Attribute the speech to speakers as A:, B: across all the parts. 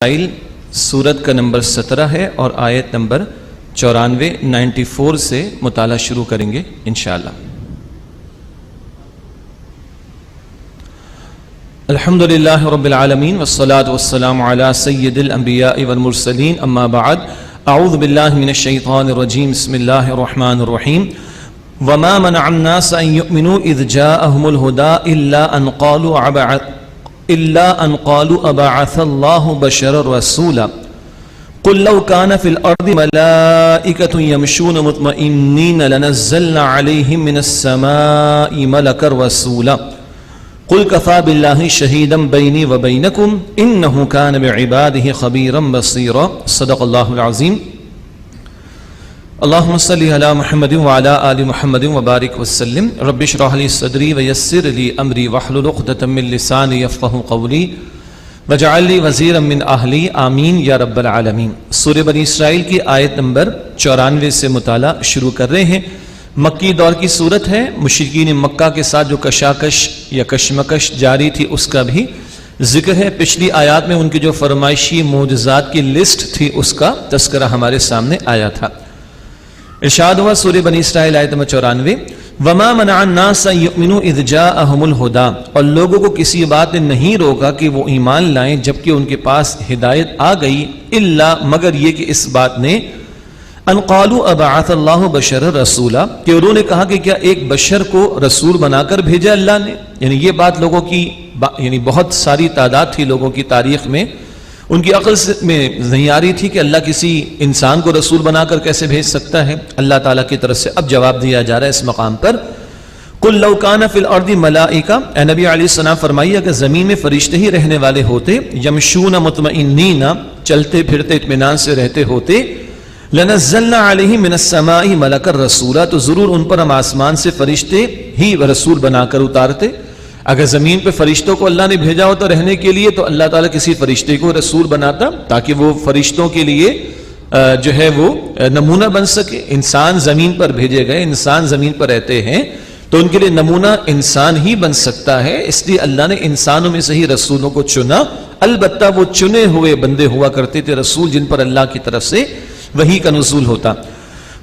A: سورت کا نمبر 17 ہے اور آیت نمبر 94 سے مطالعہ شروع کریں گے انشاءاللہ۔ الحمدللہ رب العالمین والصلاة والسلام علی سید الانبیاء والمرسلین اما بعد اعوذ باللہ من الشیطان الرجیم بسم اللہ الرحمن الرحیم وما منع الناس ان يؤمنوا اذ جاءهم الهدى إلا أن قالوا أبعث الله بشرا رسولا قل لو كان في الأرض ملائكة يمشون مطمئنين لنزلنا عليهم من السماء ملكا رسولا قل كفى بالله شهيدا بيني وبينكم إنه كان بعباده خبيرا بصيرا صدق الله العظيم۔ اللهم صل على محمد وعلى آل محمد وبارك وسلم رب اشرح لي صدري ويسر لي أمري واحلل عقدة من لساني يفقهوا قولي واجعل لي وزيرا من أهلي آمين یا رب العالمین۔ سورہ بنی اسرائیل کی آیت نمبر 94 سے مطالعہ شروع کر رہے ہیں۔ مکی دور کی صورت ہے، مشرکین مکہ کے ساتھ جو کشاکش یا کشمکش جاری تھی اس کا بھی ذکر ہے۔ پچھلی آیات میں ان کی جو فرمائشی معجزات کی لسٹ تھی اس کا تذکرہ ہمارے سامنے آیا تھا۔ ارشاد ہوا سورہ بنی اسرائیل آیت نمبر 94 وما منع الناس ان يؤمنوا اذ جاءهم الهدى، اور لوگوں کو کسی بات نے نہیں روکا کہ وہ ایمان لائیں جبکہ ان کے پاس ہدایت آ گئی، الا مگر یہ کہ اس بات نے ان قالوا ابعث الله بشرا رسولا، کہ انہوں نے کہا کہ کیا ایک بشر کو رسول بنا کر بھیجا اللہ نے۔ یعنی یہ بات لوگوں کی یعنی بہت ساری تعداد تھی لوگوں کی تاریخ میں، ان کی عقل میں نہیں آ رہی تھی کہ اللہ کسی انسان کو رسول بنا کر کیسے بھیج سکتا ہے۔ اللہ تعالیٰ کی طرف سے اب جواب دیا جا رہا ہے اس مقام پر۔ قل لو کان فی الارض ملائکہ، اے نبی علیہ السلام فرمائیے کہ زمین میں فرشتے ہی رہنے والے ہوتے، یمشون مطمئنین، چلتے پھرتے اطمینان سے رہتے ہوتے، لنزلنا علیہم من السماء ملکا رسولا، تو ضرور ان پر ہم آسمان سے فرشتے ہی رسول بنا کر اتارتے۔ اگر زمین پہ فرشتوں کو اللہ نے بھیجا ہوتا رہنے کے لیے تو اللہ تعالیٰ کسی فرشتے کو رسول بناتا تاکہ وہ فرشتوں کے لیے جو ہے وہ نمونہ بن سکے۔ انسان زمین پر بھیجے گئے، انسان زمین پر رہتے ہیں تو ان کے لیے نمونہ انسان ہی بن سکتا ہے، اس لیے اللہ نے انسانوں میں سے ہی رسولوں کو چنا۔ البتہ وہ چنے ہوئے بندے ہوا کرتے تھے رسول، جن پر اللہ کی طرف سے وحی کا نزول ہوتا۔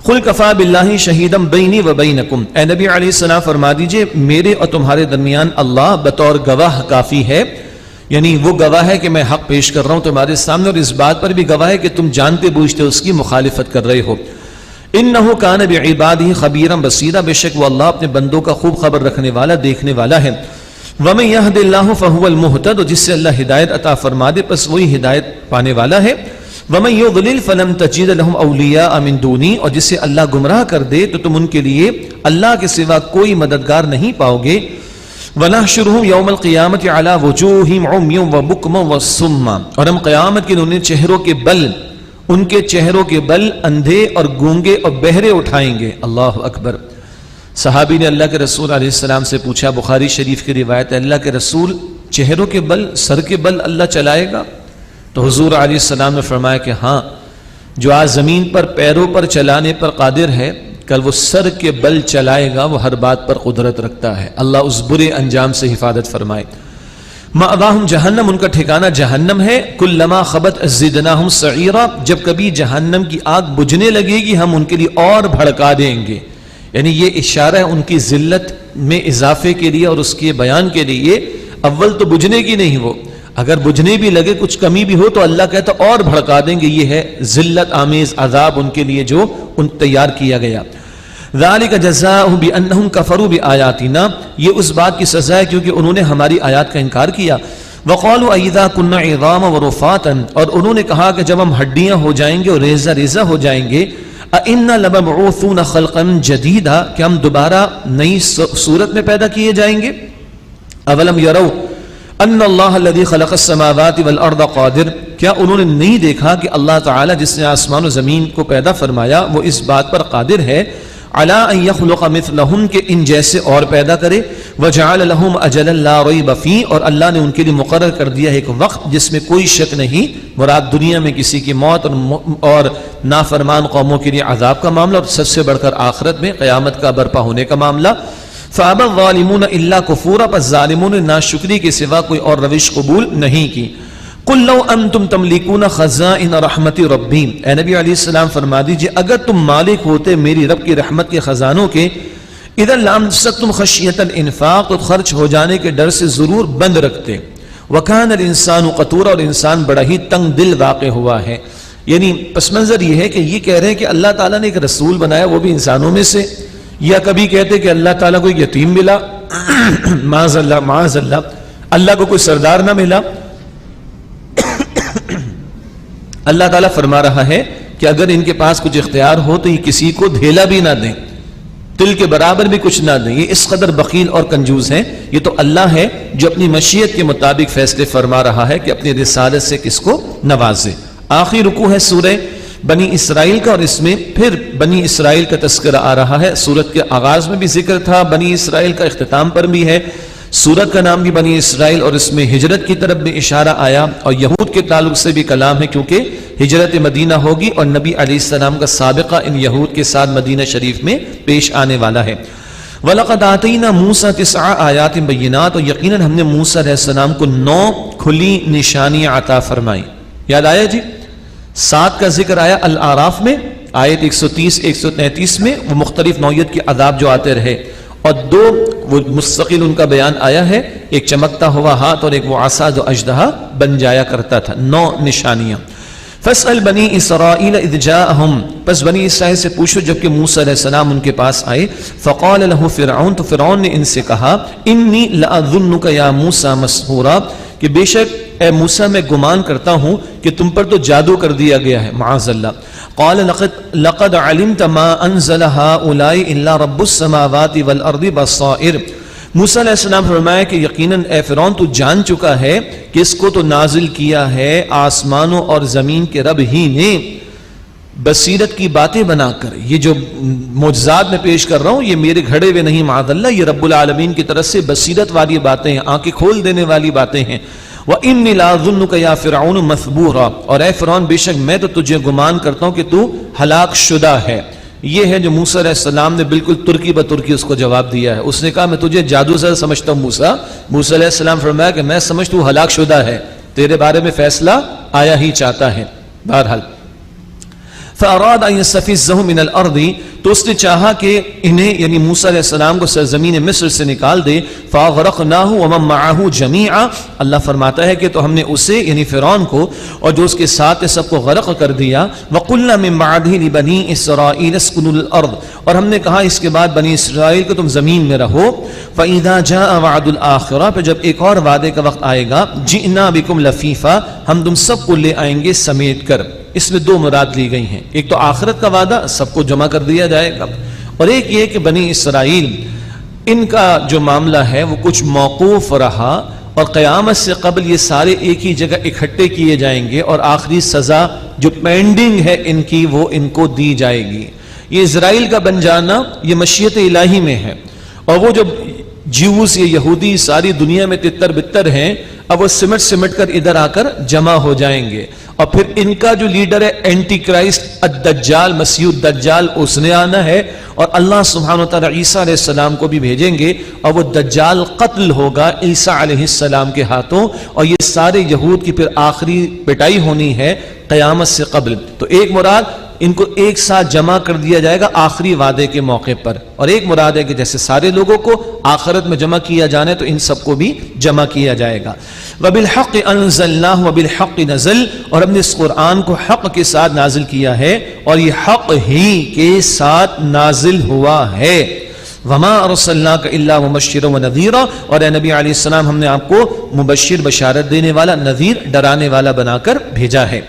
A: قل کفا باللہ شہیدا بینی و بینکم، اے نبی علیہ السلام فرما دیجئے میرے اور تمہارے درمیان اللہ بطور گواہ کافی ہے، یعنی وہ گواہ ہے کہ میں حق پیش کر رہا ہوں تمہارے سامنے، اور اس بات پر بھی گواہ ہے کہ تم جانتے بوجھتے اس کی مخالفت کر رہے ہو۔ انہ کان بعبادہ خبیرا بصیرا، بے شک وہ اللہ اپنے بندوں کا خوب خبر رکھنے والا، دیکھنے والا ہے۔ ومن یہد اللہ فہو المہتد، جس سے اللہ ہدایت عطا فرما دے پس وہی ہدایت پانے والا ہے۔ وَمَن يُضْلِلْ فَلَمْ تَجِدْ لَهُمْ أَوْلِيَاءَ مِن دُونِي، اور جسے اللہ گمراہ کر دے تو تم ان کے لیے اللہ کے سوا کوئی مددگار نہیں پاؤ گے۔ وَنَحْشُرُهُمْ يَوْمَ الْقِيَامَةِ عَلَى وُجُوهِهِمْ عُمْيًا وَبُكْمًا وَصُمًّا، اور ہم قیامت کے دن ان کے چہروں کے بل اندھے اور گونگے اور بہرے اٹھائیں گے۔ اللہ اکبر۔ صحابی نے اللہ کے رسول علیہ السلام سے پوچھا، بخاری شریف کی روایت ہے، اللہ کے رسول چہروں کے بل، سر کے بل اللہ چلائے گا؟ تو حضور علیہ السلام نے فرمایا کہ ہاں، جو آج زمین پر پیروں پر چلانے پر قادر ہے کل وہ سر کے بل چلائے گا، وہ ہر بات پر قدرت رکھتا ہے۔ اللہ اس برے انجام سے حفاظت فرمائے۔ مأواہم جہنم، ان کا ٹھکانہ جہنم ہے۔ کلما خبت زدناہم سعیرا، جب کبھی جہنم کی آگ بجھنے لگے گی ہم ان کے لیے اور بھڑکا دیں گے۔ یعنی یہ اشارہ ہے ان کی ذلت میں اضافے کے لیے اور اس کے بیان کے لیے۔ اول تو بجھنے کی نہیں، وہ اگر بجھنے بھی لگے کچھ کمی بھی ہو تو اللہ کہتا اور بھڑکا دیں گے۔ یہ ہے ذلت آمیز عذاب ان کے لیے جو ان تیار کیا گیا۔ ذالک جزاؤہم بانہم کفروا بآیاتنا، یہ اس بات کی سزا ہے کیونکہ انہوں نے ہماری آیات کا انکار کیا۔ وقالوا اذا كنا عظاما ورفاتا، اور انہوں نے کہا کہ جب ہم ہڈیاں ہو جائیں گے اور ریزہ ریزہ ہو جائیں گے، انا لمبعوثون خلقا جدیدا، کہ ہم دوبارہ نئی صورت میں پیدا کیے جائیں گے۔ اولم یروا ان اللہ الذی خلق السماوات والارض قادر، کیا انہوں نے نہیں دیکھا کہ اللہ تعالی جس نے آسمان و زمین کو پیدا فرمایا وہ اس بات پر قادر ہے، علی ان یخلق مثلہم، کہ ان جیسے اور پیدا کرے، وجعل لہم اجلا لا ریب فیہ، اور اللہ نے ان کے لیے مقرر کر دیا ایک وقت جس میں کوئی شک نہیں، مراد دنیا میں کسی کی موت اور نافرمان قوموں کے لیے عذاب کا معاملہ، اور سب سے بڑھ کر آخرت میں قیامت کا برپا ہونے کا معاملہ۔ فَأَبَى الظَّالِمُونَ إِلَّا كُفُورًا، پس ظالموں نے ناشکری کے سوا کوئی اور روش قبول نہیں کی۔ قل لو انتم تملکون خزائن رحمت ربی، اے نبی علیہ السلام فرما دیجئے اگر تم مالک ہوتے میری رب کی رحمت کے خزانوں کے، اذا لامسکتم خشیۃ الانفاق، تو خرچ ہو جانے کے ڈر سے ضرور بند رکھتے، وکان الانسان قتورا، اور انسان بڑا ہی تنگ دل واقع ہوا ہے۔ یعنی پس منظر یہ ہے کہ یہ کہہ رہے ہیں کہ اللہ تعالیٰ نے ایک رسول بنایا وہ بھی انسانوں میں سے، یا کبھی کہتے کہ اللہ تعالیٰ کو ایک یتیم ملا، معاذ اللہ معاذ اللہ، اللہ کو کوئی سردار نہ ملا۔ اللہ تعالیٰ فرما رہا ہے کہ اگر ان کے پاس کچھ اختیار ہو تو یہ کسی کو دھیلا بھی نہ دیں، تل کے برابر بھی کچھ نہ دیں، یہ اس قدر بخیل اور کنجوز ہیں۔ یہ تو اللہ ہے جو اپنی مشیت کے مطابق فیصلے فرما رہا ہے کہ اپنی رسالت سے کس کو نوازے۔ آخری رکوع ہے سورہ بنی اسرائیل کا، اور اس میں پھر بنی اسرائیل کا تذکرہ آ رہا ہے۔ سورت کے آغاز میں بھی ذکر تھا بنی اسرائیل کا، اختتام پر بھی ہے۔ سورت کا نام بھی بنی اسرائیل، اور اس میں ہجرت کی طرف بھی اشارہ آیا، اور یہود کے تعلق سے بھی کلام ہے کیونکہ ہجرت مدینہ ہوگی اور نبی علیہ السلام کا سابقہ ان یہود کے ساتھ مدینہ شریف میں پیش آنے والا ہے۔ وَلَقَدْ آتَيْنَا مُوسَىٰ 9 آیات بینات، اور یقیناً ہم نے موسیٰ علیہ السلام کو 9 کھلی نشانیاں عطا فرمائی۔ یاد آیا جی؟ 7 کا ذکر آیا الاعراف میں، آیت 130 133 میں، وہ مختلف نوعیت کے عذاب جو آتے رہے، اور 2 وہ مستقل ان کا بیان آیا ہے، ایک چمکتا ہوا ہاتھ اور ایک وہ عصا جو اژدہا بن جایا کرتا تھا۔ 9 نشانیاں۔ فَاسْأَلْ بَنِي إِسْرَائِيلَ إِذْ جَاءَهُمْ، پس بنی اسرائیل سے پوچھو جبکہ موسیٰ علیہ السلام ان کے پاس آئے۔ فَقَالَ لَهُ فِرْعَوْنُ، تو فرعون نے ان سے کہا، إِنِّي لَأَظُنُّكَ يَا مُوسَىٰ مَسْحُورًا، کہ بے شک اے موسیٰ میں گمان کرتا ہوں کہ تم پر تو جادو کر دیا گیا ہے، معاذ اللہ۔ قال لقد علمت ما انزل هؤلاء الا رب السماوات والارض بصائر، موسیٰ علیہ السلام فرمایا کہ یقیناً اے فرعون تو جان چکا ہے کہ اس کو تو نازل کیا ہے آسمانوں اور زمین کے رب ہی نے بصیرت کی باتیں بنا کر۔ یہ جو معجزات میں پیش کر رہا ہوں یہ میرے گھڑے ہوئے نہیں، معاذ اللہ، یہ رب العالمین کی طرف سے بصیرت والی باتیں ہیں، آنکھیں کھول دینے والی باتیں ہیں۔ وَإِنِّي لَأَظُنُّكَ يَا فِرْعَوْنُ مَثْبُورًا، اور اے فرعون بے شک میں تو تجھے گمان کرتا ہوں کہ تو ہلاک شدہ ہے۔ یہ ہے جو موسیٰ علیہ السلام نے بالکل ترکی بترکی اس کو جواب دیا ہے۔ اس نے کہا میں تجھے جادو سے سمجھتا ہوں موسیٰ، موسیٰ علیہ السلام فرمایا کہ میں سمجھتا ہوں ہلاک شدہ ہے، تیرے بارے میں فیصلہ آیا ہی چاہتا ہے۔ بہرحال فَأَرَادَ أَن يَسْتَفِزَّهُم مِّنَ الْأَرْضِ، تو اس نے چاہا کہ انہیں یعنی موسیٰ علیہ السلام کو سرزمین مصر سے نکال دے۔ فَأَغْرَقْنَاهُ وَمَن مَّعَهُ جَمِيعًا، اللہ فرماتا ہے کہ تو ہم نے اسے یعنی فرعون کو اور جو اس کے ساتھ سب کو غرق کر دیا۔ وَقُلْنَا مِن بَعْدِهِ لِبَنِي إِسْرَائِيلَ اسْكُنُوا الْأَرْضَ، اور ہم نے کہا اس کے بعد بنی اسرائیل کو تم زمین میں رہو۔ فَإِذَا جَاءَ وَعْدُ الْآخِرَةِ، پھر جب ایک اور وعدے کا وقت آئے گا، جِئْنَا بِكُمْ لَفِيفًا، ہم تم سب کو لے آئیں گے سمیٹ کر۔ اس میں 2 مراد لی گئی ہیں، ایک تو آخرت کا وعدہ سب کو جمع کر دیا جائے گا، اور ایک یہ کہ بنی اسرائیل ان کا جو معاملہ ہے وہ کچھ موقوف رہا، اور قیامت سے قبل یہ سارے ایک ہی جگہ اکٹھے کیے جائیں گے، اور آخری سزا جو پینڈنگ ہے ان کی وہ ان کو دی جائے گی۔ یہ اسرائیل کا بن جانا یہ مشیت الہی میں ہے، اور وہ جو جیوز یا یہودی ساری دنیا میں تتر بتر ہیں اب وہ سمٹ کر ادھر آ کر جمع ہو جائیں گے، اور پھر ان کا جو لیڈر ہے اینٹی کرائسٹ الدجال، مسیح الدجال، اس نے آنا ہے، اور اللہ سبحانہ وتعالی عیسیٰ علیہ السلام کو بھی بھیجیں گے، اور وہ دجال قتل ہوگا عیسیٰ علیہ السلام کے ہاتھوں، اور یہ سارے یہود کی پھر آخری پٹائی ہونی ہے قیامت سے قبل۔ تو ایک مراد ان کو ایک ساتھ جمع کر دیا جائے گا آخری وعدے کے موقع پر، اور ایک مراد ہے کہ جیسے سارے لوگوں کو آخرت میں جمع کیا جانا تو ان سب کو بھی جمع کیا جائے گا۔ وَبِالْحَقِّ أَنزَلْنَاهُ وَبِالْحَقِّ نَزَلَ، اور ہم نے اس قرآن کو حق کے ساتھ نازل کیا ہے، اور یہ حق ہی کے ساتھ نازل ہوا ہے۔ وَمَا أَرْسَلْنَاكَ إِلَّا مُبَشِّرًا وَنَذِيرًا، اور اے نبی علیہ السلام ہم نے آپ کو مبشر بشارت دینے والا، نذیر ڈرانے والا بنا کر بھیجا ہے۔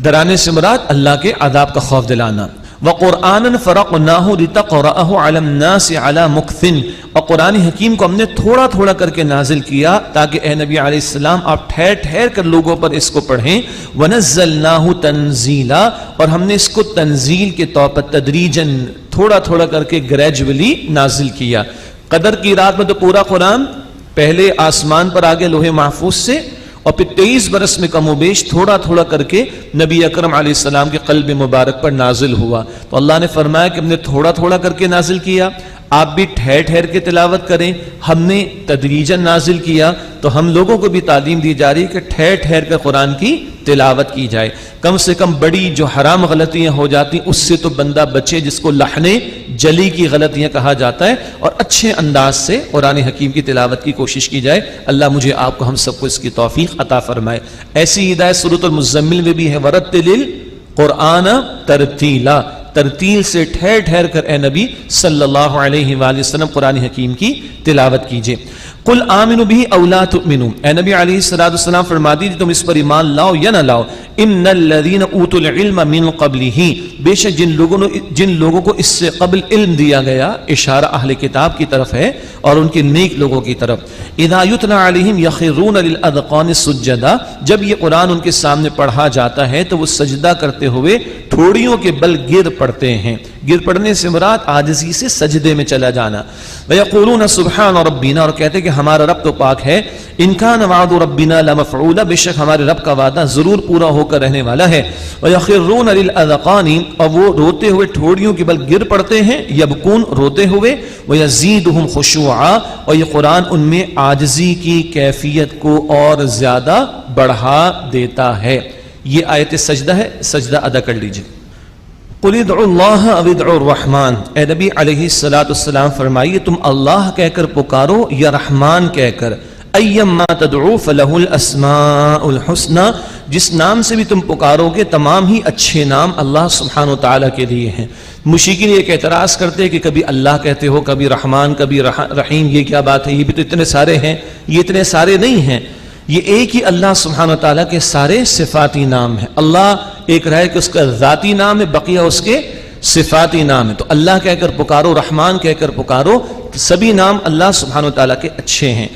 A: ڈرانے سے مراد اللہ کے عذاب کا خوف دلانا۔ وَقُرْآنًا فَرَقْنَاهُ لِتَقْرَأَهُ عَلَى النَّاسِ عَلَى مُكْثٍ، اور قرآن حکیم کو ہم نے تھوڑا تھوڑا کر کے نازل کیا تاکہ اے نبی علیہ السلام آپ ٹھہر ٹھہر کر لوگوں پر اس کو پڑھیں۔ وَنَزَّلْنَاهُ تَنزِيلًا، اور ہم نے اس کو تنزیل کے طور پر تدریجاً تھوڑا تھوڑا کر کے گریجولی نازل کیا۔ قدر کی رات میں تو پورا قرآن پہلے آسمان پر آگے لوح محفوظ سے، اور پھر 23 برس میں کم و بیش تھوڑا تھوڑا کر کے نبی اکرم علیہ السلام کے قلب مبارک پر نازل ہوا۔ تو اللہ نے فرمایا کہ ہم نے تھوڑا تھوڑا کر کے نازل کیا۔ آپ بھی ٹھہر ٹھہر کے تلاوت کریں. ہم نے تدریجاً نازل کیا تو ہم لوگوں کو بھی تعلیم دی جا رہی ہے کہ ٹھہر ٹھہر کر قرآن کی تلاوت کی جائے. کم سے کم بڑی جو حرام غلطیاں ہو جاتی اس سے تو بندہ بچے، جس کو لحن جلی کی غلطیاں کہا جاتا ہے، اور اچھے انداز سے قرآن حکیم کی تلاوت کی کوشش کی جائے. اللہ مجھے آپ کو ہم سب کو اس کی توفیق عطا فرمائے. ایسی ہدایت سورۃ المزمل میں بھی ہے، وَرَتِّلِ الْقُرْآنَ تَرْتِيلًا، ترتیل سے ٹھہر ٹھہر کر اے نبی صلی اللہ علیہ وآلہ وسلم قرآن حکیم کی تلاوت کیجئے. قل آمنوا به او لا تؤمنوا، اے نبی علیہ السلام فرما دیجیے تم اس پر ایمان لاؤ یا نہ لاؤ. ان الذین اوتوا العلم من قبلہ، بے شک جن لوگوں کو اس سے قبل علم دیا گیا، اشارہ اہل کتاب کی طرف ہے اور ان کے نیک لوگوں کی طرف. اذا یتلی علیہم یخرون للاذقان سجدا، جب یہ قرآن ان کے سامنے پڑھا جاتا ہے تو وہ سجدہ کرتے ہوئے ٹھوڑیوں کے بل گر پڑتے ہیں. گر پڑنے سے مراد عاجزی سے سجدے میں چلا جانا. وَيَقُولُونَ سُبْحَانَ رَبِّنَا، اور کہتے کہ ہمارا رب تو پاک ہے. إِن كَانَ وَعْدُ رَبِّنَا لَمَفْعُولًا، بے شک ہمارے رب کا وعدہ ضرور پورا ہو کر رہنے والا ہے. وَيَخِرُّونَ لِلْأَذْقَانِ، اور وہ روتے ہوئے ٹھوڑیوں کے بل گر پڑتے ہیں. يَبْكُونَ، روتے ہوئے. وَيَزِيدُهُمْ خُشُوعًا، اور یہ قرآن ان میں عاجزی کی کیفیت کو اور زیادہ بڑھا دیتا ہے. یہ آیت سجدہ ہے، سجدہ ادا کر لیجئے. قُلِ ادْعُوا اللَّهَ أَوِ ادْعُوا الرَّحْمَٰنَ، اے نبی علیہ السلام فرمائیے تم اللہ کہہ کر پکارو یا رحمان کہہ کر. اَيَّمَّا تَدْعُوا فَلَهُ الْأَسْمَاءُ الْحُسْنَىٰ، جس نام سے بھی تم پکارو گے تمام ہی اچھے نام اللہ سبحانہ و تعالیٰ کے لیے ہیں. مشرکین ایک اعتراض کرتے ہیں کہ کبھی اللہ کہتے ہو، کبھی رحمان، کبھی رحیم، یہ کیا بات ہے؟ یہ بھی تو اتنے سارے ہیں. یہ اتنے سارے نہیں ہیں، یہ ایک ہی اللہ سبحانہ و تعالیٰ کے سارے صفاتی نام ہیں. اللہ ایک رہے کہ اس کا ذاتی نام ہے، بقیہ اس کے صفاتی نام ہے. تو اللہ کہہ کر پکارو، رحمان کہہ کر پکارو، سبھی نام اللہ سبحانہ و تعالیٰ کے اچھے ہیں.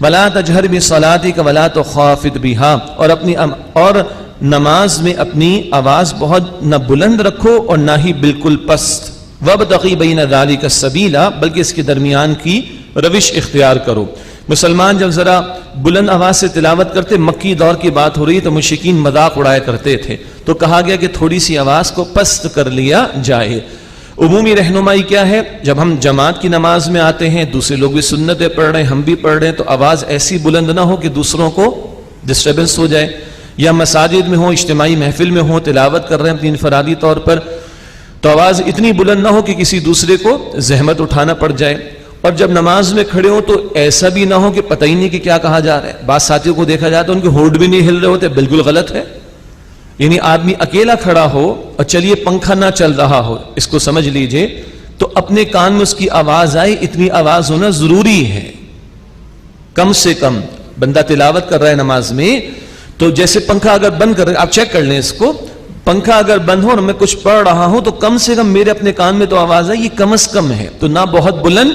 A: وَلَا تَجْهَرْ بِصَلَاتِكَ وَلَا تُخَافِتْ بِهَا، اور نماز میں اپنی آواز بہت نہ بلند رکھو اور نہ ہی بالکل پست. وَابْتَغِ بَيْنَ ذَلِكَ السَّبِيلَ، بلکہ اس کے درمیان کی روش اختیار کرو. مسلمان جب ذرا بلند آواز سے تلاوت کرتے، مکی دور کی بات ہو رہی تو مشرکین مذاق اڑایا کرتے تھے، تو کہا گیا کہ تھوڑی سی آواز کو پست کر لیا جائے. عمومی رہنمائی کیا ہے؟ جب ہم جماعت کی نماز میں آتے ہیں، دوسرے لوگ بھی سنتیں پڑھ رہے ہیں، ہم بھی پڑھ رہے ہیں، تو آواز ایسی بلند نہ ہو کہ دوسروں کو ڈسٹربنس ہو جائے. یا مساجد میں ہو، اجتماعی محفل میں ہو، تلاوت کر رہے ہیں اپنی انفرادی طور پر، تو آواز اتنی بلند نہ ہو کہ کسی دوسرے کو زحمت اٹھانا پڑ جائے. اور جب نماز میں کھڑے ہو تو ایسا بھی نہ ہو کہ پتہ ہی نہیں کہ کیا کہا جا رہا ہے. بعض ساتھیوں کو دیکھا جاتا ہے ان کے ہونٹ بھی نہیں ہل رہے ہوتے، بالکل غلط ہے. یعنی آدمی اکیلا کھڑا ہو اور چلیے پنکھا نہ چل رہا ہو، اس کو سمجھ لیجئے، تو اپنے کان میں اس کی آواز آئے، اتنی آواز ہونا ضروری ہے. کم سے کم بندہ تلاوت کر رہا ہے نماز میں، تو جیسے پنکھا اگر بند کر رہے، آپ چیک کر لیں اس کو، پنکھا اگر بند ہو اور میں کچھ پڑھ رہا ہوں تو کم سے کم میرے اپنے کان میں تو آواز ہے، یہ کم از کم ہے. تو نہ بہت بلند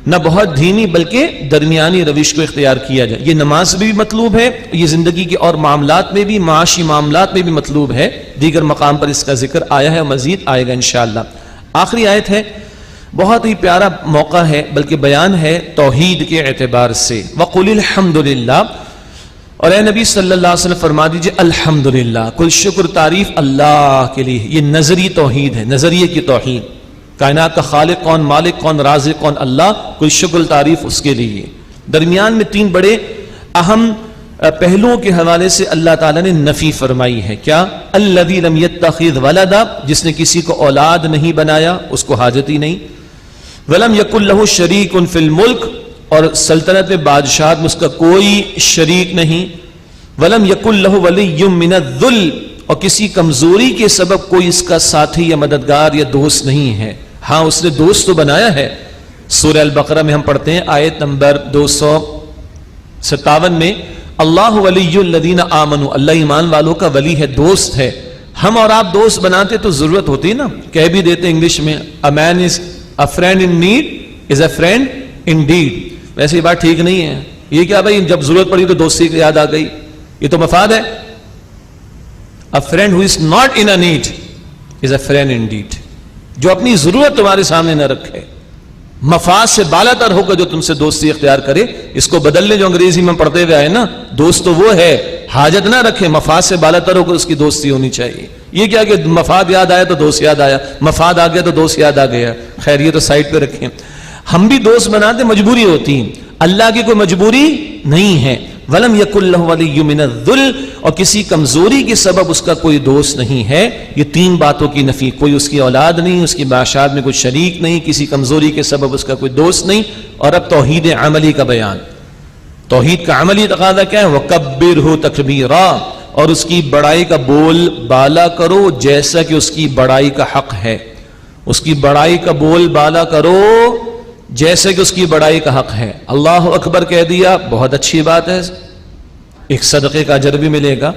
A: نہ بہت دھیمی، بلکہ درمیانی روش کو اختیار کیا جائے. یہ نماز میں بھی مطلوب ہے، یہ زندگی کے اور معاملات میں بھی، معاشی معاملات میں بھی مطلوب ہے. دیگر مقام پر اس کا ذکر آیا ہے اور مزید آئے گا انشاءاللہ. آخری آیت ہے، بہت ہی پیارا موقع ہے، بلکہ بیان ہے توحید کے اعتبار سے. وَقُلِ الْحَمْدُ لِلَّهِ، اور اے نبی صلی اللہ علیہ وسلم فرما دیجئے الحمدللہ، کل شکر تعریف اللہ کے لیے. یہ نظری توحید ہے، نظریے کی توحید. کائنات کا خالق کون، مالک کون، رازق کون؟ اللہ. کل شکر تعریف اس کے لیے. درمیان میں تین بڑے اہم پہلوؤں کے حوالے سے اللہ تعالیٰ نے نفی فرمائی ہے. کیا؟ الذی لم یتخذ ولدا، جس نے کسی کو اولاد نہیں بنایا، اس کو حاجت ہی نہیں. ولم یکن لہ شریک فی الملک، اور سلطنت میں بادشاہت میں اس کا کوئی شریک نہیں. ولم یکن لہ ولی من الذل، اور کسی کمزوری کے سبب کوئی اس کا ساتھی یا مددگار یا دوست نہیں ہے. ہاں اس نے دوست تو بنایا ہے. سورہ البقرہ میں ہم پڑھتے ہیں آیت نمبر 257 میں، اللہ ولی الذین آمنوا، اللہ ایمان والوں کا ولی ہے، دوست ہے. ہم اور آپ دوست بناتے تو ضرورت ہوتی نا، کہہ بھی دیتے انگلش میں a man is a friend in need is a friend indeed. ویسے یہ بات ٹھیک نہیں ہے. یہ کیا بھائی جب ضرورت پڑی تو دوستی کی یاد آ گئی، یہ تو مفاد ہے. A friend who is not in a need is a friend indeed. جو اپنی ضرورت تمہارے سامنے نہ رکھے، مفاد سے بالا تر ہو کر جو تم سے دوستی اختیار کرے، اس کو بدل لیں جو انگریزی میں پڑھتے ہوئے آئے نا. دوست تو وہ ہے حاجت نہ رکھے، مفاد سے بالا تر ہو کر اس کی دوستی ہونی چاہیے۔ یہ کیا کہ مفاد یاد آیا تو دوست یاد آیا، مفاد آ گیا تو دوست یاد آ گیا، خیر یہ تو سائڈ پہ رکھیں۔ ہم بھی دوست بناتے مجبوری ہوتی ہیں، اللہ کی کوئی مجبوری نہیں ہے۔ وَلَمْ يَكُنْ لَهُ وَلِيٌّ مِّنَ الذُّلِّ، اور کسی کمزوری کے سبب اس کا کوئی دوست نہیں ہے۔ یہ تین باتوں کی نفی، کوئی اس کی اولاد نہیں، اس کی معاشات میں کوئی شریک نہیں، کسی کمزوری کے سبب اس کا کوئی دوست نہیں۔ اور اب توحید عملی کا بیان۔ توحید کا عملی تقاضا کیا ہے؟ وَكَبِّرْهُ تَكْبِيرًا، اور اس کی بڑائی کا بول بالا کرو جیسا کہ اس کی بڑائی کا حق ہے۔ اس کی بڑائی کا بول بالا کرو جیسے کہ اس کی بڑائی کا حق ہے۔ اللہ اکبر کہہ دیا، بہت اچھی بات ہے، ایک صدقے کا اجر بھی ملے گا،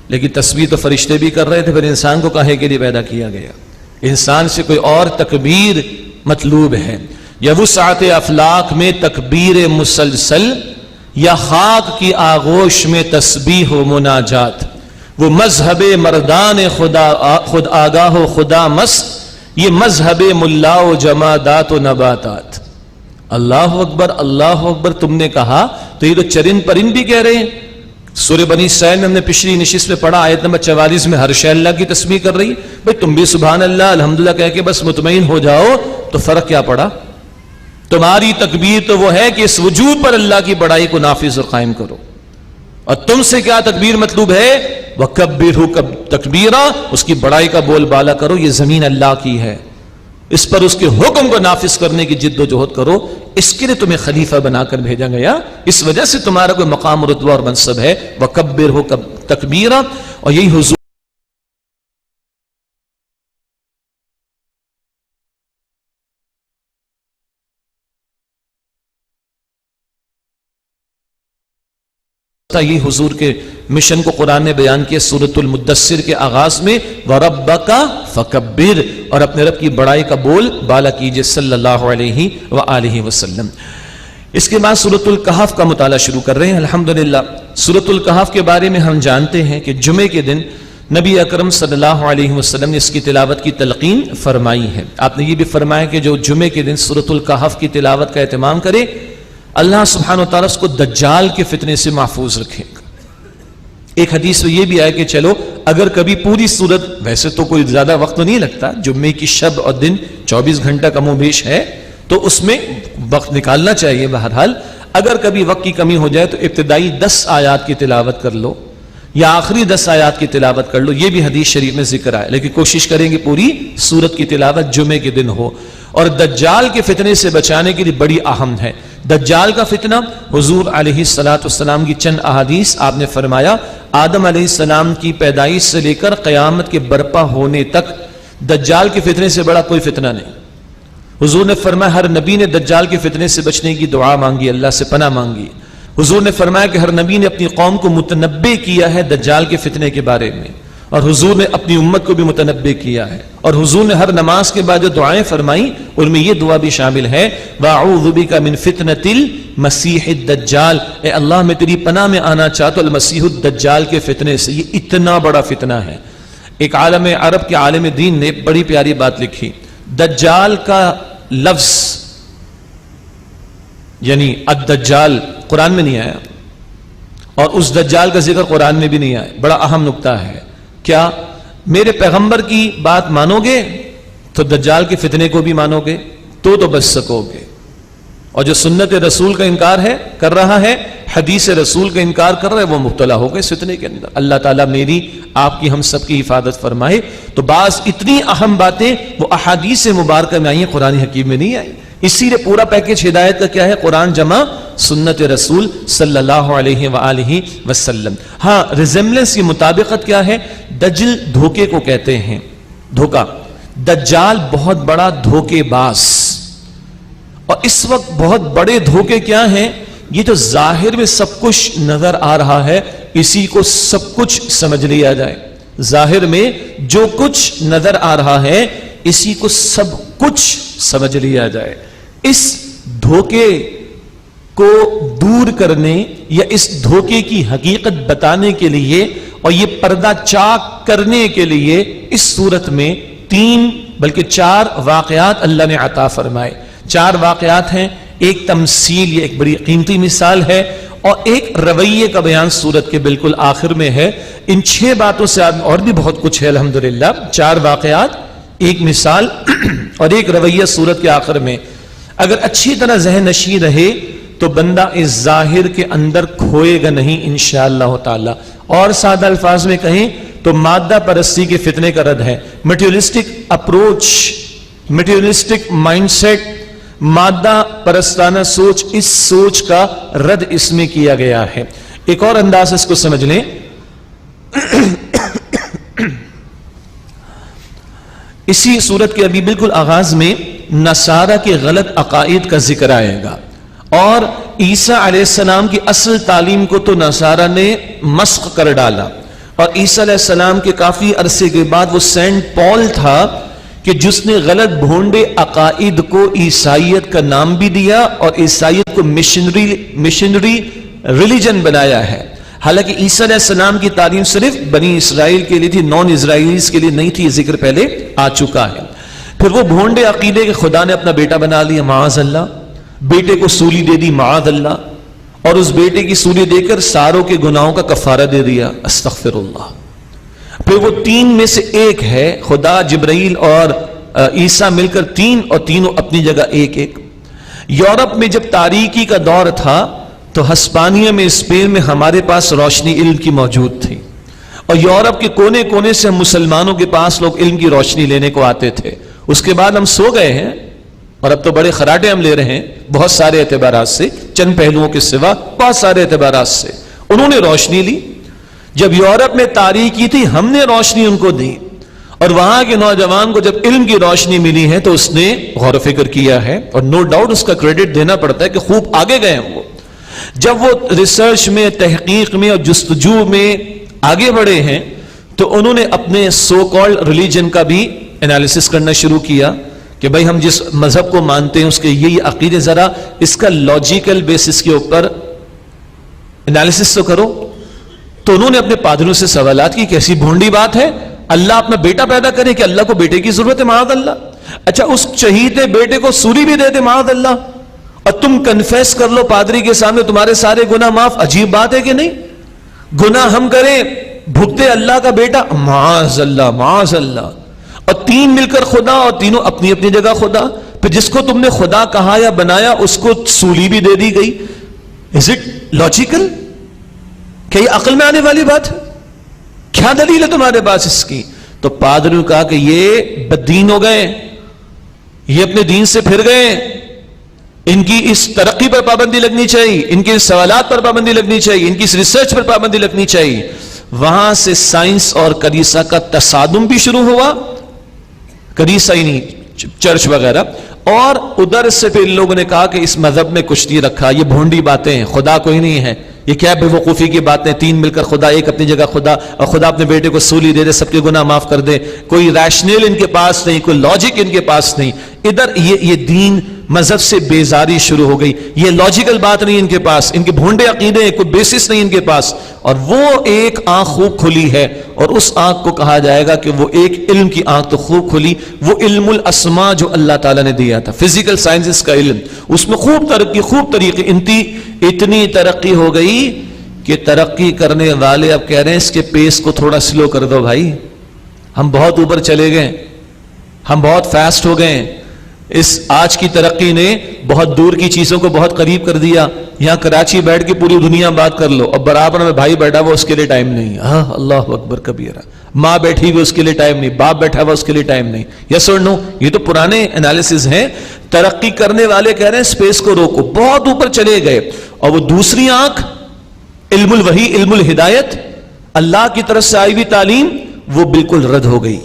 A: لیکن تسبیح تو فرشتے بھی کر رہے تھے، پھر انسان کو کاہے کے لیے پیدا کیا گیا؟ انسان سے کوئی اور تکبیر مطلوب ہے، یا وسعت افلاک میں تکبیر مسلسل، یا خاک کی آغوش میں تسبیح و مناجات۔ وہ مذہب مردان خود آگاہ و خدا مست، یہ مذہب ملا و جمادات و نباتات۔ اللہ اکبر اللہ اکبر تم نے کہا تو یہ تو چرند پرند بھی کہہ رہے ہیں۔ سورہ بنی اسرائیل میں ہم نے پچھلی نشست میں پڑھا، آیت نمبر 44 میں ہر شے اللہ کی تسبیح کر رہی ہے۔ بھئی تم بھی سبحان اللہ الحمدللہ کہہ کے بس مطمئن ہو جاؤ تو فرق کیا پڑا؟ تمہاری تکبیر تو وہ ہے کہ اس وجود پر اللہ کی بڑائی کو نافذ اور قائم کرو، اور تم سے کیا تکبیر مطلوب ہے؟ وَكَبِّرْهُ تَكْبِيرًا، اس کی بڑائی کا بول بالا کرو۔ یہ زمین اللہ کی ہے، اس پر اس کے حکم کو نافذ کرنے کی جد و جہد کرو، اس کے لیے تمہیں خلیفہ بنا کر بھیجا گیا، اس وجہ سے تمہارا کوئی مقام رتبہ اور منصب ہے۔ وَكَبِّرْهُ تَكْبِيرًا، اور یہی حضور یہ حضور کے مشن کو قرآن نے بیان کیا سورۃ المدثر کے آغاز میں، وَرَبَّكَ فَكَبِّرْ، اور اپنے رب کی بڑائی کا بول بالا کیجئے صلی اللہ علیہ وآلہ وسلم۔ اس کے بعد سورۃ الکہف کا مطالعہ شروع کر رہے ہیں۔ الحمدللہ سورۃ الکہف کے بارے میں ہم جانتے ہیں کہ جمعے کے دن نبی اکرم صلی اللہ علیہ وسلم نے اس کی تلاوت کی تلقین فرمائی ہے۔ آپ نے یہ بھی فرمایا کہ جو جمعے کے دن سورۃ الکہف کی تلاوت کا اہتمام کرے، اللہ سبحانہ وتعالیٰ اس کو دجال کے فتنے سے محفوظ رکھے گا۔ ایک حدیث میں یہ بھی آیا کہ چلو اگر کبھی پوری صورت، ویسے تو کوئی زیادہ وقت تو نہیں لگتا، جمعے کی شب اور دن 24 گھنٹہ کم و بیش ہے، تو اس میں وقت نکالنا چاہیے۔ بہرحال اگر کبھی وقت کی کمی ہو جائے تو ابتدائی 10 آیات کی تلاوت کر لو، یا آخری 10 آیات کی تلاوت کر لو، یہ بھی حدیث شریف میں ذکر آیا، لیکن کوشش کریں گے پوری سورت کی تلاوت جمعے کے دن ہو۔ اور دجال کے فتنے سے بچانے کے لیے بڑی اہم ہے۔ دجال کا فتنہ، حضور علیہ السلام کی چند احادیث آپ نے فرمایا، آدم علیہ السلام کی پیدائش سے لے کر قیامت کے برپا ہونے تک دجال کے فتنے سے بڑا کوئی فتنہ نہیں۔ حضور نے فرمایا ہر نبی نے دجال کے فتنے سے بچنے کی دعا مانگی، اللہ سے پناہ مانگی۔ حضور نے فرمایا کہ ہر نبی نے اپنی قوم کو متنبع کیا ہے دجال کے فتنے کے بارے میں، اور حضور نے اپنی امت کو بھی متنبع کیا ہے۔ اور حضور نے ہر نماز کے بعد جو دعائیں فرمائیں ان میں یہ دعا بھی شامل ہے، وَأَعُوذُ بِكَ مِن فِتْنَةِ الْمَسِيحِ الدَّجَّالِ، اے اللہ میں تیری پناہ میں آنا چاہتا ہوں المسیح الدجال کے فتنے سے۔ یہ اتنا بڑا فتنہ ہے۔ ایک عالم عرب کے عالم دین نے بڑی پیاری بات لکھی، دجال کا لفظ یعنی الدجال قرآن میں نہیں آیا، اور اس دجال کا ذکر قرآن میں بھی نہیں آیا۔ بڑا اہم نقطہ ہے، کیا میرے پیغمبر کی بات مانو گے تو دجال کے فتنے کو بھی مانو گے تو بچ سکو گے، اور جو سنت رسول کا انکار ہے کر رہا ہے، حدیث رسول کا انکار کر رہا ہے، وہ مبتلا ہو گئے اس فتنے کے اندر۔ اللہ تعالیٰ میری آپ کی ہم سب کی حفاظت فرمائے۔ تو بعض اتنی اہم باتیں وہ احادیث مبارکہ میں آئی ہیں، قرآن حکیم میں نہیں آئی۔ اسی لیے پورا پیکج ہدایت کا کیا ہے؟ قرآن جمع سنت رسول صلی اللہ علیہ وآلہ وسلم۔ ہاں ریزمبلنس کی مطابقت کیا ہے؟ دجل دھوکے کو کہتے ہیں، دھوکا۔ دجال بہت بڑا دھوکے باز، اور اس وقت بہت بڑے دھوکے کیا ہیں؟ یہ جو ظاہر میں سب کچھ نظر آ رہا ہے اسی کو سب کچھ سمجھ لیا جائے۔ ظاہر میں جو کچھ نظر آ رہا ہے اسی کو سب کچھ سمجھ لیا جائے۔ اس دھوکے کو دور کرنے یا اس دھوکے کی حقیقت بتانے کے لیے اور یہ پردہ چاک کرنے کے لیے اس صورت میں 3 بلکہ 4 واقعات اللہ نے عطا فرمائے۔ 4 واقعات ہیں، ایک تمثیل، یہ ایک بڑی قیمتی مثال ہے، اور ایک رویے کا بیان سورت کے بالکل آخر میں ہے. ان 6 باتوں سے اور بھی بہت کچھ ہے الحمدللہ. 4 واقعات، ایک مثال اور ایک رویہ سورت کے آخر میں. اگر اچھی طرح ذہن نشین رہے تو بندہ اس ظاہر کے اندر کھوئے گا نہیں انشاءاللہ تعالی. اور سادہ الفاظ میں کہیں تو مادہ پرستی کے فتنے کا رد ہے. Materialistic approach, materialistic mindset, مادہ پرستانہ سوچ، اس سوچ کا رد اس میں کیا گیا ہے. ایک اور انداز اس کو سمجھ لیں. اسی صورت کے ابھی بالکل آغاز میں نصارہ کے غلط عقائد کا ذکر آئے گا، اور عیسیٰ علیہ السلام کی اصل تعلیم کو تو نصارہ نے مسخ کر ڈالا. اور عیسیٰ علیہ السلام کے کافی عرصے کے بعد وہ سینٹ پال تھا کہ جس نے غلط بھونڈے عقائد کو عیسائیت کا نام بھی دیا اور عیسائیت کو مشنری ریلیجن بنایا ہے. حالانکہ عیسیٰ علیہ السلام کی تعلیم صرف بنی اسرائیل کے لیے تھی، نان اسرائیلیز کے لیے نہیں تھی. یہ ذکر پہلے آ چکا ہے. پھر وہ بھونڈے عقیدے کہ خدا نے اپنا بیٹا بنا لیا، معاذ اللہ، بیٹے کو سولی دے دی، معاذ اللہ، اور اس بیٹے کی سولی دے کر ساروں کے گناہوں کا کفارہ دے دیا، استغفر اللہ. پھر وہ 3 میں سے ایک ہے، خدا، جبرائیل اور عیسیٰ مل کر 3، اور تینوں اپنی جگہ ایک. یورپ میں جب تاریکی کا دور تھا تو ہسپانیہ میں، اسپین میں ہمارے پاس روشنی علم کی موجود تھی، اور یورپ کے کونے کونے سے ہم مسلمانوں کے پاس لوگ علم کی روشنی لینے کو آتے تھے. اس کے بعد ہم سو گئے ہیں، اور اب تو بڑے خراٹے ہم لے رہے ہیں بہت سارے اعتبارات سے، چند پہلوؤں کے سوا بہت سارے اعتبارات سے. انہوں نے روشنی لی. جب یورپ میں تاریکی تھی ہم نے روشنی ان کو دی، اور وہاں کے نوجوان کو جب علم کی روشنی ملی ہے تو اس نے غور و فکر کیا ہے، اور نو ڈاؤٹ اس کا کریڈٹ دینا پڑتا ہے کہ خوب آگے گئے ہیں. وہ جب وہ ریسرچ میں، تحقیق میں اور جستجو میں آگے بڑھے ہیں تو انہوں نے اپنے سو کالڈ ریلیجن کا بھی انالیسس کرنا شروع کیا کہ بھائی ہم جس مذہب کو مانتے ہیں اس کے یہ عقیدے، ذرا اس کا لاجیکل بیسس کے اوپر انالیسس تو کرو. تو انہوں نے اپنے پادریوں سے سوالات کی، کیسی بھونڈی بات ہے اللہ اپنا بیٹا پیدا کرے کہ اللہ کو بیٹے کی ضرورت ہے، معاذ اللہ. اچھا اس شہید بیٹے کو سولی بھی دے دے، معاذ اللہ، اور تم کنفیس کر لو پادری کے سامنے تمہارے سارے گناہ معاف. عجیب بات ہے کہ نہیں؟ گناہ ہم کریں، بھگتے اللہ کا بیٹا، معاذ اللہ معاذ اللہ. اور 3 مل کر خدا، اور تینوں اپنی اپنی جگہ خدا. پھر جس کو تم نے خدا کہا یا بنایا اس کو سولی بھی دے دی گئی. Is it logical? کیا یہ عقل میں آنے والی بات ہے؟ کیا دلیل ہے تمہارے پاس اس کی؟ تو پادریوں کہا کہ یہ بددین ہو گئے، یہ اپنے دین سے پھر گئے، ان کی اس ترقی پر پابندی لگنی چاہیے، ان کے سوالات پر پابندی لگنی چاہیے، ان کی اس ریسرچ پر پابندی لگنی چاہیے. وہاں سے سائنس اور کلیسا کا تصادم بھی شروع ہوا، کلیسا ہی نہیں چرچ وغیرہ. اور ادھر سے پھر لوگوں نے کہا کہ اس مذہب میں کچھ نہیں رکھا، یہ بھونڈی باتیں ہیں، خدا کوئی نہیں ہے، یہ کیا بے وقوفی کی باتیں، 3 مل کر خدا، ایک اپنی جگہ خدا، اور خدا اپنے بیٹے کو سولی دے دے، سب کے گناہ معاف کر دے. کوئی ریشنل ان کے پاس نہیں، کوئی لاجک ان کے پاس نہیں. ادھر یہ دین مذہب سے بیزاری شروع ہو گئی. یہ لاجیکل بات نہیں ان کے پاس، ان کے بھونڈے عقیدے ہیں، کوئی بیسس نہیں ان کے پاس. اور وہ ایک آنکھ خوب کھلی ہے، اور اس آنکھ کو کہا جائے گا کہ وہ ایک علم کی آنکھ تو خوب کھلی، وہ علم الاسماء جو اللہ تعالیٰ نے دیا تھا، فزیکل سائنسز کا علم، اس میں خوب ترقی، خوب طریقے. اتنی ترقی ہو گئی کہ ترقی کرنے والے اب کہہ رہے ہیں اس کے پیس کو تھوڑا سلو کر دو بھائی، ہم بہت اوپر چلے گئے، ہم بہت فاسٹ ہو گئے. اس آج کی ترقی نے بہت دور کی چیزوں کو بہت قریب کر دیا. یہاں کراچی بیٹھ کے پوری دنیا بات کر لو، اور برابر میں بھائی بیٹھا ہوا اس کے لیے ٹائم نہیں. اللہ اکبر کبیرہ. ماں بیٹھی ہوئی اس کے لیے ٹائم نہیں، باپ بیٹھا ہوا اس کے لیے ٹائم نہیں. یس اور نو؟ یہ تو پرانے انالیسز ہیں. ترقی کرنے والے کہہ رہے ہیں اسپیس کو روکو، بہت اوپر چلے گئے. اور وہ دوسری آنکھ، علم الوحی، علم الہدایت، اللہ کی طرف سے آئی ہوئی تعلیم، وہ بالکل رد ہو گئی.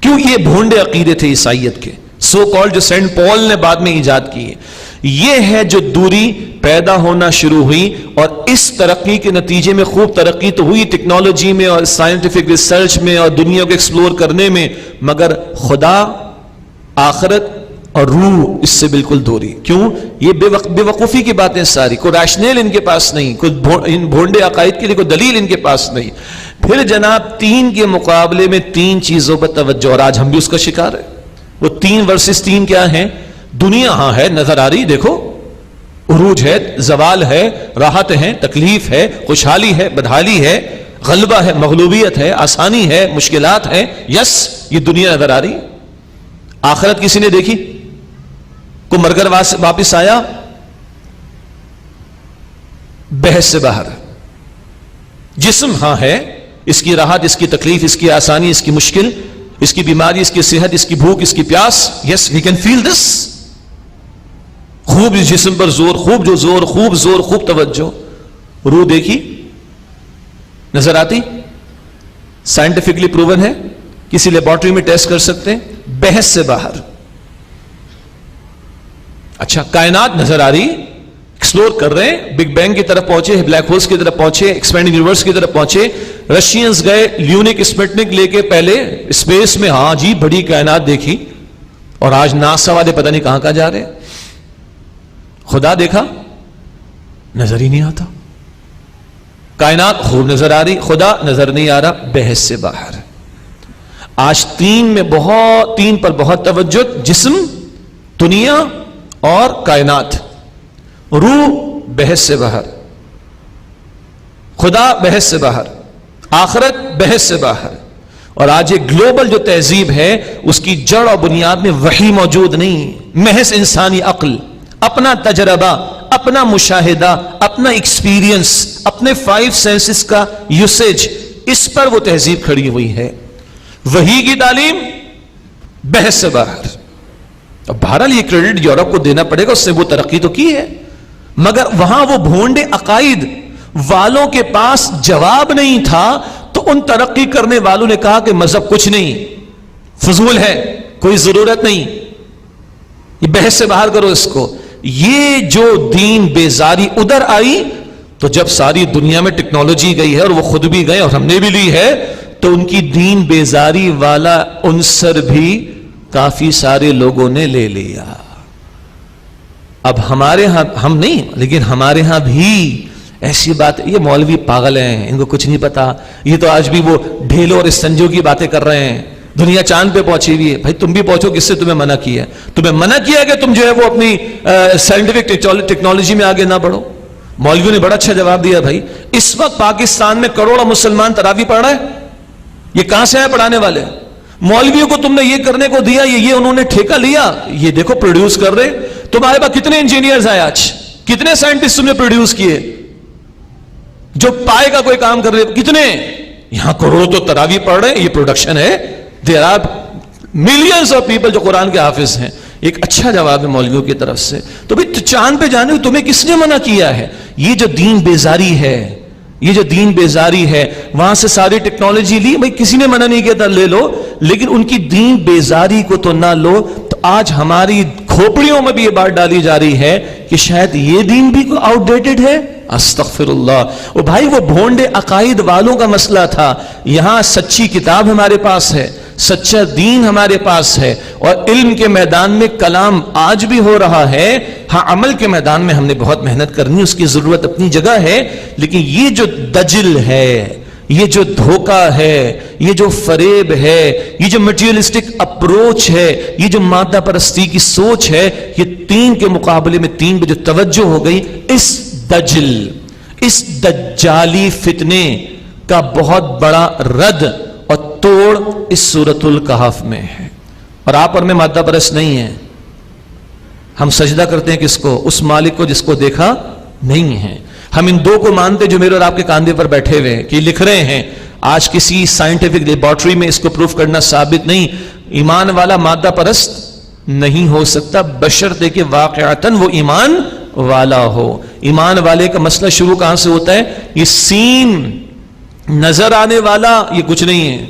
A: کیوں؟ یہ بھونڈے عقیدے تھے عیسائیت کے، سو کالڈ، جو سینٹ پال نے بعد میں ایجاد کی. یہ ہے جو دوری پیدا ہونا شروع ہوئی. اور اس ترقی کے نتیجے میں خوب ترقی تو ہوئی ٹیکنالوجی میں اور سائنٹیفک ریسرچ میں اور دنیا کو ایکسپلور کرنے میں، مگر خدا، آخرت اور روح اس سے بالکل دوری. کیوں؟ یہ بے وقوفی کی باتیں ساری، کوئی ریشنل ان کے پاس نہیں، کوئی ان بھونڈے عقائد کے لیے کوئی دلیل ان کے پاس نہیں. پھر جناب 3 کے مقابلے میں 3 چیزوں پر توجہ، اور آج ہم بھی اس کا شکار ہیں. وہ 3 ورسز 3 کیا ہیں؟ دنیا ہاں ہے، نظر آ رہی، دیکھو عروج ہے، زوال ہے، راحت ہے، تکلیف ہے، خوشحالی ہے، بدحالی ہے، غلبہ ہے، مغلوبیت ہے، آسانی ہے، مشکلات ہے. یس، یہ دنیا نظر آ رہی. آخرت کسی نے دیکھی؟ کوئی مر کر واپس آیا؟ بحث سے باہر. جسم ہاں ہے، اس کی راحت، اس کی تکلیف، اس کی آسانی، اس کی مشکل، اس کی بیماری، اس کی صحت، اس کی بھوک، اس کی پیاس. یس، وی کین فیل دس. خوب اس جسم پر زور، خوب جو زور، خوب زور، خوب توجہ. روح دیکھی؟ نظر آتی؟ سائنٹیفکلی پروون ہے، کسی لیبارٹری میں ٹیسٹ کر سکتے ہیں. بحث سے باہر. اچھا، کائنات نظر آ رہی، ایکسپلور کر رہے ہیں، بگ بینگ کی طرف پہنچے، بلیک ہولز کی طرف پہنچے، ایکسپینڈنگ یونیورس کی طرف پہنچے. رشینز گئے لیونک اسپٹنک لے کے پہلے اسپیس میں، ہاں جی بڑی کائنات دیکھی. اور آج ناسا والے پتہ نہیں کہاں کہاں جا رہے. خدا دیکھا؟ نظر ہی نہیں آتا. کائنات خوب نظر آ رہی، خدا نظر نہیں آ رہا. بحث سے باہر. آج تین پر بہت توجہ. جسم، دنیا اور کائنات. روح بحث سے باہر، خدا بحث سے باہر، آخرت بحث سے باہر. اور آج ایک گلوبل جو تہذیب ہے اس کی جڑ اور بنیاد میں وحی موجود نہیں. محض انسانی عقل، اپنا تجربہ، اپنا مشاہدہ، اپنا ایکسپیرینس، اپنے 5 سینسز کا یوسیج، اس پر وہ تہذیب کھڑی ہوئی ہے. وحی کی تعلیم بحث سے باہر. اب بہرحال یہ کریڈٹ یورپ کو دینا پڑے گا، اس نے وہ ترقی تو کی ہے، مگر وہاں وہ بھونڈے عقائد والوں کے پاس جواب نہیں تھا، تو ان ترقی کرنے والوں نے کہا کہ مذہب کچھ نہیں، فضول ہے، کوئی ضرورت نہیں، یہ بحث سے باہر کرو اس کو. یہ جو دین بیزاری ادھر آئی، تو جب ساری دنیا میں ٹیکنالوجی گئی ہے اور وہ خود بھی گئے اور ہم نے بھی لی ہے، تو ان کی دین بیزاری والا عنصر بھی کافی سارے لوگوں نے لے لیا. اب ہمارے ہاں ہم نہیں، لیکن ہمارے ہاں بھی ایسی بات. یہ مولوی پاگل ہیں، ان کو کچھ نہیں پتا. یہ تو آج بھی وہ ڈھیلوں اور استنجوں کی باتیں کر رہے ہیں. دنیا چاند پہ پہنچی ہوئی ہے. بھائی تم بھی پہنچو، کس سے تمہیں منع کیا ہے؟ تمہیں منع کیا کہ تم جو ہے وہ اپنی سائنٹیفک ٹیکنالوجی میں آگے نہ بڑھو. مولویوں نے بڑا اچھا جواب دیا. بھائی اس وقت پاکستان میں کروڑوں مسلمان تراویح پڑھ رہے ہیں. یہ کہاں سے آئے پڑھانے والے؟ مولویوں کو تم نے یہ کرنے کو دیا، یہ انہوں نے ٹھیکہ لیا. یہ دیکھو پروڈیوس کر رہے. تمہارے پاس کتنے انجینئرز آئے آج، کتنے سائنٹسٹ تم نے پروڈیوس کیے جو پائے کا کوئی کام کر رہے؟ کتنے؟ یہاں کروڑوں تو تراویح پڑھ رہے ہیں. یہ پروڈکشن ہے. There are millions of people جو قرآن کے حافظ ہیں. ایک اچھا جواب ہے مولویوں کی طرف سے. تو بھئی چاند پہ جانے کو تمہیں کس نے منع کیا ہے؟ یہ جو دین بیزاری ہے، یہ جو دین بیزاری ہے، وہاں سے ساری ٹیکنالوجی لی. بھئی کسی نے منع نہیں کیا تھا لے لو، لیکن ان کی دین بیزاری کو تو نہ لو. تو آج ہماری کھوپڑیوں میں بھی یہ بات ڈالی جا رہی ہے کہ شاید یہ دین بھی آؤٹ ڈیٹڈ ہے. استغفر اللہ. وہ بھائی وہ بھونڈے عقائد والوں کا مسئلہ تھا. یہاں سچی کتاب ہمارے پاس ہے، سچا دین ہمارے پاس ہے، اور علم کے میدان میں کلام آج بھی ہو رہا ہے. ہاں عمل کے میدان میں ہم نے بہت محنت کرنی، اس کی ضرورت اپنی جگہ ہے. لیکن یہ جو دجل ہے، یہ جو دھوکہ ہے، یہ جو فریب ہے، یہ جو مٹیریلسٹک اپروچ ہے، یہ جو مادہ پرستی کی سوچ ہے، یہ 3 کے مقابلے میں 3 پہ جو توجہ ہو گئی، اس دجل، اس دجالی فتنے کا بہت بڑا رد اور توڑ اس سورۃ الکہف میں ہے. اور آپ اور میں مادہ پرست نہیں ہیں. ہم سجدہ کرتے ہیں کس کو؟ اس مالک کو جس کو دیکھا نہیں ہے. ہم ان 2 کو مانتے جو میرے اور آپ کے کاندھے پر بیٹھے ہوئے ہیں، کہ لکھ رہے ہیں. آج کسی سائنٹیفک لیبارٹری میں اس کو پروف کرنا ثابت نہیں. ایمان والا مادہ پرست نہیں ہو سکتا بشرطے کہ واقعتاً وہ ایمان والا ہو. ایمان والے کا مسئلہ شروع کہاں سے ہوتا ہے؟ یہ سین نظر آنے والا یہ کچھ نہیں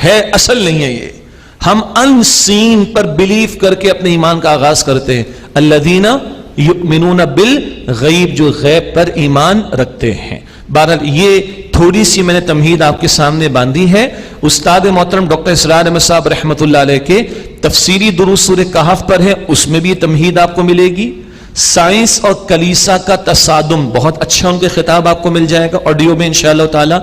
A: ہے اصل نہیں ہے. یہ ہم ان سین پر بلیف کر کے اپنے ایمان کا آغاز کرتے ہیں. الذین یؤمنون بالغیب، جو غیب پر ایمان رکھتے ہیں. بہرحال یہ تھوڑی سی میں نے تمہید آپ کے سامنے باندھی ہے. استاد محترم ڈاکٹر اسرار احمد صاحب رحمۃ اللہ علیہ کے تفسیری دروس سورہ کہف پر ہے، اس میں بھی یہ تمہید آپ کو ملے گی. سائنس اور کلیسا کا تصادم، بہت اچھا ان کے خطاب آپ کو مل جائے گا آڈیو میں انشاءاللہ تعالی.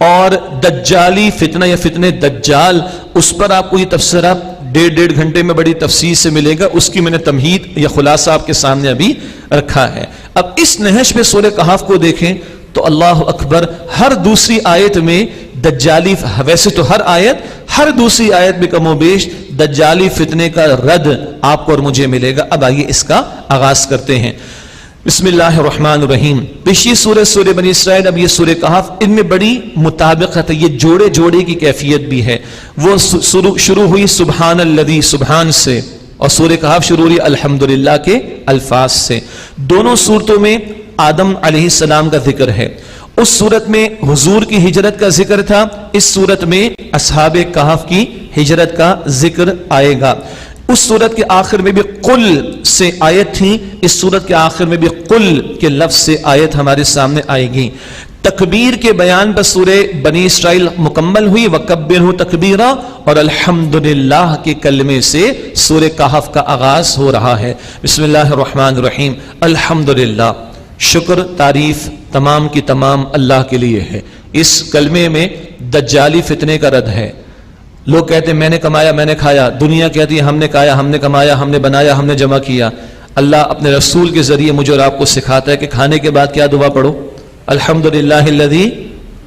A: اور دجالی فتنہ یا فتنہ دجال، اس پر آپ کو یہ تفسیرہ 1.5 گھنٹے میں بڑی تفصیل سے ملے گا. اس کی میں نے تمہید یا خلاصہ آپ کے سامنے ابھی رکھا ہے. اب اس نہج پہ سورہ کہف کو دیکھیں تو اللہ اکبر، ہر دوسری آیت میں دجالی، ویسے تو ہر آیت، ہر دوسری آیت میں کم و بیش دجالی فتنے کا رد آپ کو اور مجھے ملے گا۔ اب آئیے اس کا آغاز کرتے ہیں۔ بسم اللہ الرحمن الرحیم۔ پچھلی سورہ بنی اسرائیل، اب یہ سورہ کہف، ان میں بڑی مطابقت ہے، یہ جوڑے جوڑے کی کیفیت بھی ہے۔ وہ شروع ہوئی سبحان الذی، سبحان سے، اور سورہ کہف شروع ہوئی الحمدللہ کے الفاظ سے۔ دونوں صورتوں میں آدم علیہ السلام کا ذکر ہے۔ اس صورت میں حضور کی ہجرت کا ذکر تھا، اس صورت میں اصحاب کہف کی ہجرت کا ذکر آئے گا۔ اس صورت کے آخر میں بھی قل سے آیت تھی، اس صورت کے آخر میں بھی قل کے لفظ سے آیت ہمارے سامنے آئے گی۔ تکبیر کے بیان پر سورہ بنی اسرائیل مکمل ہوئی، وَكَبِّرْهُ تَكْبِيرًا، اور الحمدللہ کے کلمے سے سورہ کہف کا آغاز ہو رہا ہے۔ بسم اللہ الرحمن الرحیم۔ الحمدللہ، شکر تعریف تمام کی تمام اللہ کے لیے ہے۔ اس کلمے میں دجالی فتنے کا رد ہے۔ لوگ کہتے ہیں میں نے کمایا، میں نے کھایا، دنیا کہتی ہے ہم نے کھایا، ہم نے کمایا، ہم نے بنایا، ہم نے جمع کیا۔ اللہ اپنے رسول کے ذریعے مجھے اور آپ کو سکھاتا ہے کہ کھانے کے بعد کیا دعا پڑھو؟ الحمدللہ الذی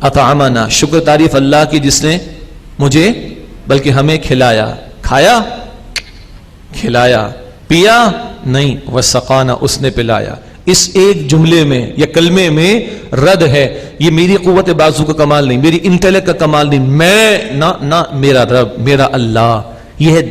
A: اطعمنا، شکر تعریف اللہ کی جس نے مجھے بلکہ ہمیں کھلایا۔ کھایا، کھلایا، پیا نہیں، وسقانا، اس نے پلایا۔ اس ایک جملے میں یا کلمے میں رد ہے، یہ میری قوت بازو کا کمال نہیں، میری انٹیلیکٹ کا کمال نہیں، میں نہ میرا رب، میرا اللہ۔ یہ ہے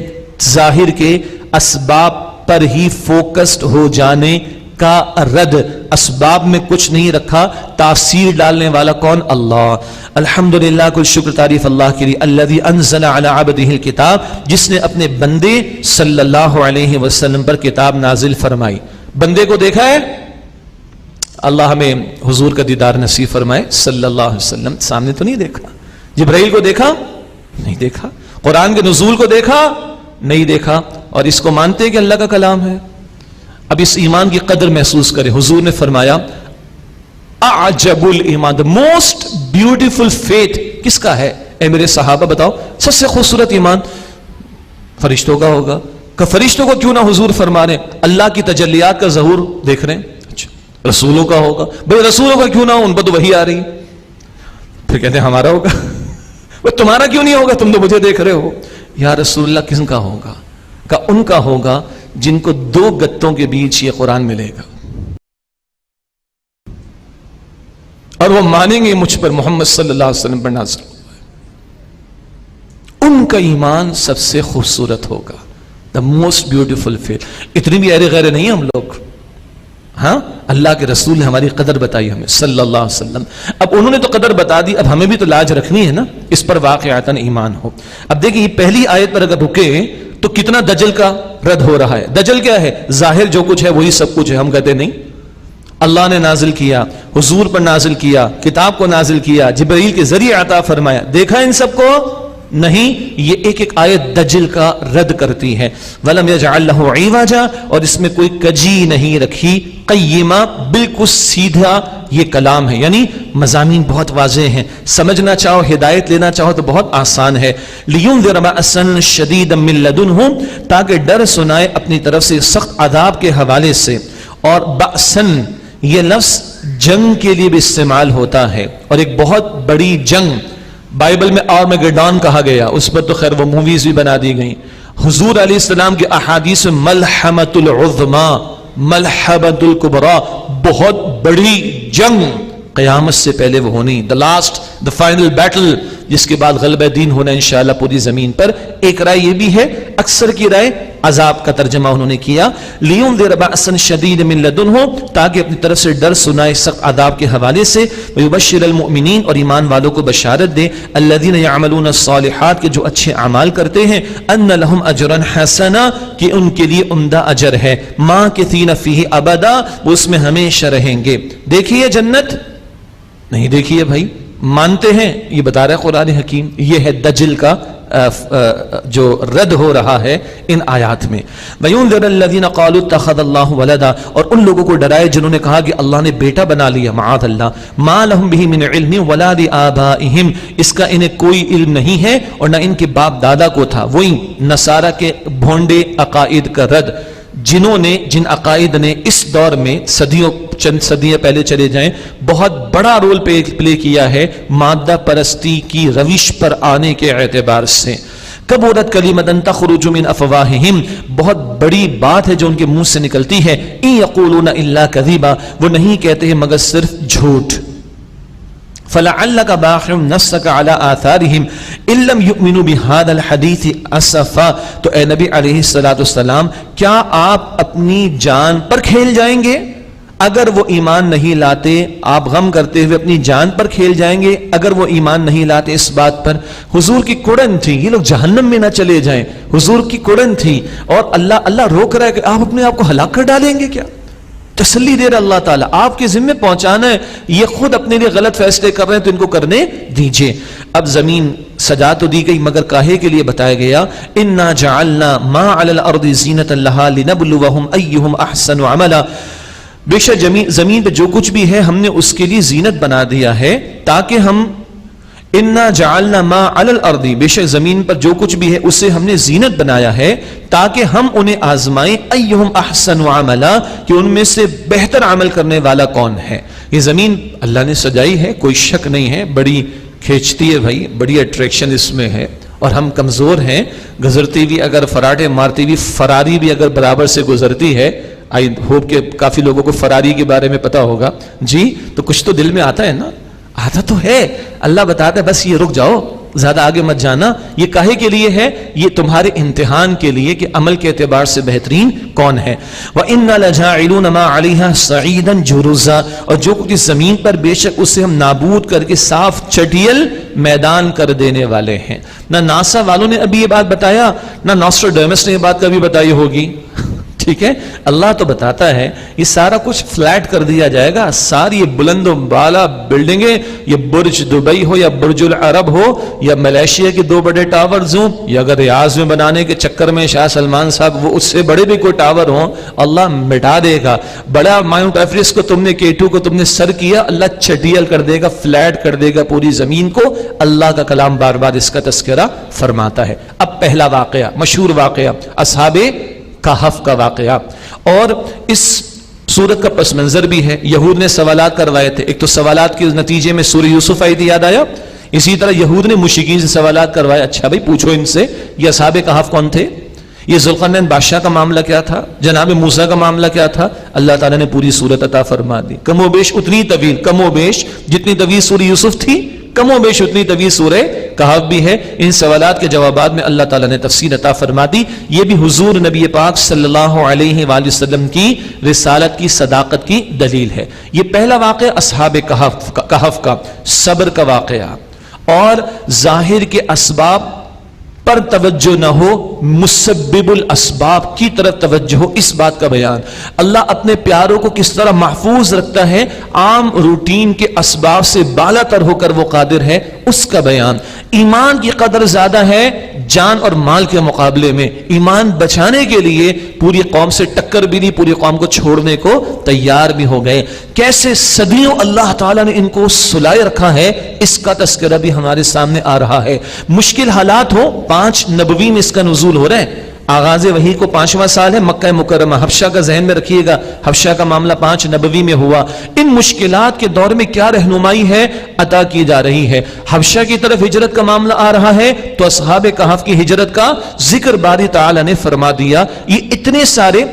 A: ظاہر کے اسباب پر ہی فوکسڈ ہو جانے کا رد، اسباب میں کچھ نہیں رکھا، تاثیر ڈالنے والا کون؟ اللہ۔ الحمدللہ، کل شکر تعریف اللہ کے لیے، الذی انزل علی عبدہ الکتاب، جس نے اپنے بندے صلی اللہ علیہ وسلم پر کتاب نازل فرمائی۔ بندے کو دیکھا ہے؟ اللہ ہمیں حضور کا دیدار نصیب فرمائے صلی اللہ علیہ وسلم۔ سامنے تو نہیں دیکھا۔ جبرائیل کو دیکھا؟ نہیں دیکھا۔ قرآن کے نزول کو دیکھا؟ نہیں دیکھا۔ اور اس کو مانتے ہیں کہ اللہ کا کلام ہے۔ اب اس ایمان کی قدر محسوس کریں۔ حضور نے فرمایا اعجب الایمان، the most beautiful faith کس کا ہے؟ اے میرے صحابہ بتاؤ، سب سے خوبصورت ایمان فرشتوں کا ہوگا۔ کہ فرشتوں کو کیوں نہ حضور فرما رہے ہیں؟ اللہ کی تجلیات کا ظہور دیکھ رہے ہیں۔ اچھا، رسولوں کا ہوگا، بھئی رسولوں کا کیوں نہ ہو، ان پر تو وحی آ رہی۔ پھر کہتے ہیں ہمارا ہوگا۔ وہ تمہارا کیوں نہیں ہوگا، تم تو مجھے دیکھ رہے ہو۔ یا رسول اللہ، کس کا ہوگا؟ کہ ان کا ہوگا جن کو دو گتوں کے بیچ یہ قرآن ملے گا، اور وہ مانیں گے مجھ پر محمد صلی اللہ علیہ وسلم پر نازل ہوا ہے۔ ان کا ایمان سب سے خوبصورت ہوگا، the most beautiful faith۔ اتنی بھی ایرے غیرے نہیں ہم لوگ، ہاں، اللہ کے رسول نے ہماری قدر بتائی ہمیں صلی اللہ علیہ وسلم۔ اب انہوں نے تو قدر بتا دی، اب ہمیں بھی تو لاج رکھنی ہے نا، اس پر واقعاتاً ایمان ہو۔ اب دیکھیں یہ پہلی آیت پر اگر رکے تو کتنا دجل کا رد ہو رہا ہے۔ دجل کیا ہے؟ ظاہر جو کچھ ہے وہی سب کچھ ہے۔ ہم کہتے نہیں، اللہ نے نازل کیا، حضور پر نازل کیا، کتاب کو نازل کیا، جبرائیل کے ذریعے عطا فرمایا، دیکھا ان سب کو؟ نہیں۔ یہ ایک ایک آیت دجل کا رد کرتی ہے۔ وَلَمْ يَجْعَلْ لَهُ عِوَجًا، اور اس میں کوئی کجی نہیں رکھی، قیمہ، بالکل سیدھا یہ کلام ہے، یعنی مضامین بہت واضح ہیں، سمجھنا چاہو، ہدایت لینا چاہو تو بہت آسان ہے۔ لِيُنذِرَ بَأْسًا شَدِيدًا مِّن لَّدُنْهُ، تاکہ ڈر سنائے اپنی طرف سے سخت عذاب کے حوالے سے۔ اور بأسن یہ لفظ جنگ کے لیے بھی استعمال ہوتا ہے، اور ایک بہت بڑی جنگ بائبل میں آرمیگیڈون کہا گیا، اس پر تو خیر وہ موویز بھی بنا دی گئیں۔ حضور علیہ السلام کے احادیث میں ملحمۃ العظمیٰ، ملحمۃ الکبریٰ، بہت بڑی جنگ قیامت سے پہلے وہ ہونی، the last, the final battle، جس کے بعد غلبہ دین ہونا انشاءاللہ پوری زمین پر۔ ایک رائے یہ بھی ہے، اکثر کی رائے عذاب کا ترجمہ انہوں نے کیا، لِيُنذِرَ بَأْسًا شَدِيدًا مِّن لَّدُنْهُ، تاکہ اپنی طرف سے ڈر سنائے سخت عذاب کے حوالے سے، وَيُبَشِّرَ الْمُؤْمِنِينَ، اور ایمان والوں کو بشارت دے، الَّذِينَ يَعْمَلُونَ الصَّالِحَاتِ، کہ جو اچھے اعمال کرتے ہیں، أَنَّ لَهُمْ أَجْرًا حَسَنًا، کہ ان کے لیے عمدہ اجر ہے، مَاكِثِينَ فِيهِ أَبَدًا، وہ اس میں ہمیشہ رہیں گے۔ دیکھیے جنت نہیں دیکھیے بھائی، مانتے ہیں، یہ بتا رہا ہے قرآن حکیم۔ یہ ہے دجل کا جو رد ہو رہا ہے ان آیات میں۔ وَيُنذِرَ الَّذِينَ قَالُوا اتَّخَذَ اللَّهُ وَلَدًا، اور ان لوگوں کو ڈرائے جنہوں نے کہا کہ اللہ نے بیٹا بنا لیا، معاذ اللہ، مَا لَهُم بِهِ مِنْ عِلْمٍ وَلَا لِآبَائِهِمْ، اس کا انہیں کوئی علم نہیں ہے اور نہ ان کے باپ دادا کو تھا۔ وہی نصارہ کے بھونڈے عقائد کا رد۔ جنہوں نے جن عقائد نے اس دور میں چند صدیاں پہلے چلے جائیں بہت بڑا رول پلے کیا ہے مادہ پرستی کی روش پر آنے کے اعتبار سے. کبرت کلمۃ تخرج من افواہہم، بہت بڑی بات ہے جو ان کے منہ سے نکلتی ہے. ان یقولون الا کذبا، وہ نہیں کہتے ہیں مگر صرف جھوٹ. فلعلک باخع نفسک علی آثارہم ان لم یؤمنوا بہذا الحدیث اسفا، تو اے نبی علیہ الصلوۃ والسلام کیا آپ اپنی جان پر کھیل جائیں گے؟ اگر وہ ایمان نہیں لاتے، آپ غم کرتے ہوئے اپنی جان پر کھیل جائیں گے اگر وہ ایمان نہیں لاتے اس بات پر. حضور کی کڑن تھی یہ لوگ جہنم میں نہ چلے جائیں، حضور کی کڑن تھی، اور اللہ روک رہا ہے کہ آپ اپنے آپ کو ہلاک کر ڈالیں گے کیا؟ تسلی دے رہا اللہ تعالیٰ، آپ کے ذمہ پہنچانا ہے، یہ خود اپنے لیے غلط فیصلے کر رہے ہیں تو ان کو کرنے دیجئے. اب زمین سجا تو دی گئی مگر کاہے کے لیے بتایا گیا؟ انا جعلنا ما علی الارض زینۃ لها لنبلوہم ایہم احسن عملا، بے شک زمین پہ جو کچھ بھی ہے ہم نے اس کے لیے زینت بنا دیا ہے تاکہ ہم انا جعلنا ما علی الارض، بے شک زمین پر جو کچھ بھی ہے اسے ہم نے زینت بنایا ہے تاکہ ہم انہیں آزمائیں ایہم احسن عملا، کہ ان میں سے بہتر عمل کرنے والا کون ہے. یہ زمین اللہ نے سجائی ہے، کوئی شک نہیں ہے، بڑی کھینچتی ہے بھائی، بڑی اٹریکشن اس میں ہے، اور ہم کمزور ہیں. گزرتی بھی اگر فراٹے مارتی بھی، فراری بھی اگر برابر سے گزرتی ہے، آئی ہوپ کہ کافی لوگوں کو فراری کے بارے میں پتا ہوگا جی، تو کچھ تو دل میں آتا ہے نا، آتا تو ہے. اللہ بتاتا ہے بس یہ رک جاؤ، زیادہ آگے مت جانا. یہ کاہے کے لیے ہے؟ یہ تمہارے امتحان کے لیے کہ عمل کے اعتبار سے بہترین کون ہے. وَإِنَّا لَجَاعِلُونَ مَا عَلَيْهَا صَعِيدًا جُرُزًا، اور جو کچھ اس زمین پر بے شک اسے ہم نابود کر کے صاف چٹیل میدان کر دینے والے ہیں. نہ ناسا والوں نے ابھی یہ بات بتایا، نہ نوسٹراڈامس نے یہ بات کبھی بتائی ہوگی. ٹھیک ہے، اللہ تو بتاتا ہے یہ سارا کچھ فلیٹ کر دیا جائے گا. ساری یہ بلند و بالا بلڈنگیں، یہ برج دبئی ہو یا برج العرب ہو یا ملیشیا کے 2 بڑے ٹاورز ہوں، یا اگر ریاض میں بنانے کے چکر میں شاہ سلمان صاحب وہ اس سے بڑے بھی کوئی ٹاور ہوں، اللہ مٹا دے گا. بڑا ماؤنٹ ایوریسٹ کو تم نے K2 کو تم نے سر کیا، اللہ چٹیل کر دے گا، فلیٹ کر دے گا پوری زمین کو. اللہ کا کلام بار بار اس کا تذکرہ فرماتا ہے. اب پہلا واقعہ، مشہور واقعہ اصحاب کہف کا واقعہ، اور اس سورت کا پس منظر بھی ہے. یہود نے سوالات کروائے تھے، ایک تو سوالات کے نتیجے میں سورہ یوسف آیت یاد آیا، اسی طرح یہود نے مشرکین سے سوالات کروائے. اچھا بھائی پوچھو ان سے یہ اصحاب کہف کون تھے، یہ ذوالقرنین بادشاہ کا معاملہ کیا تھا، جناب موسیٰ کا معاملہ کیا تھا. اللہ تعالیٰ نے پوری سورت عطا فرما دی، کم و بیش اتنی طویل، کم و بیش جتنی طویل سورہ یوسف تھی کم و بیش اتنی طویل سورہ کہف بھی ہے. ان سوالات کے جوابات میں اللہ تعالیٰ نے تفسیر عطا فرما دی. یہ بھی حضور نبی پاک صلی اللہ علیہ وآلہ وسلم کی رسالت کی صداقت کی دلیل ہے. یہ پہلا واقعہ اصحاب کہف کا صبر کا واقعہ، اور ظاہر کے اسباب پر توجہ نہ ہو، مسبب الاسباب کی طرف توجہ ہو، اس بات کا بیان. اللہ اپنے پیاروں کو کس طرح محفوظ رکھتا ہے، عام روٹین کے اسباب سے بالا تر ہو کر وہ قادر ہے، اس کا بیان. ایمان کی قدر زیادہ ہے جان اور مال کے مقابلے میں. ایمان بچانے کے لیے پوری قوم سے ٹکر بھی دی، پوری قوم کو چھوڑنے کو تیار بھی ہو گئے. کیسے صدیوں اللہ تعالیٰ نے ان کو سلائے رکھا ہے، اس کا تذکرہ بھی ہمارے سامنے آ رہا ہے. مشکل حالات ہو، 5 نبوی میں اس کا نزول ہو رہا ہے. آغاز وحی کو 5واں سال ہے، مکہ مکرمہ. حبشہ کا ذہن میں رکھیے گا، حبشہ کا معاملہ 5 نبوی میں ہوا. ان مشکلات کے دور میں کیا رہنمائی ہے عطا کی جا رہی ہے. حبشہ کی طرف ہجرت کا معاملہ آ رہا ہے تو اصحاب کہف کی ہجرت کا ذکر باری تعالی نے فرما دیا. یہ اتنے سارے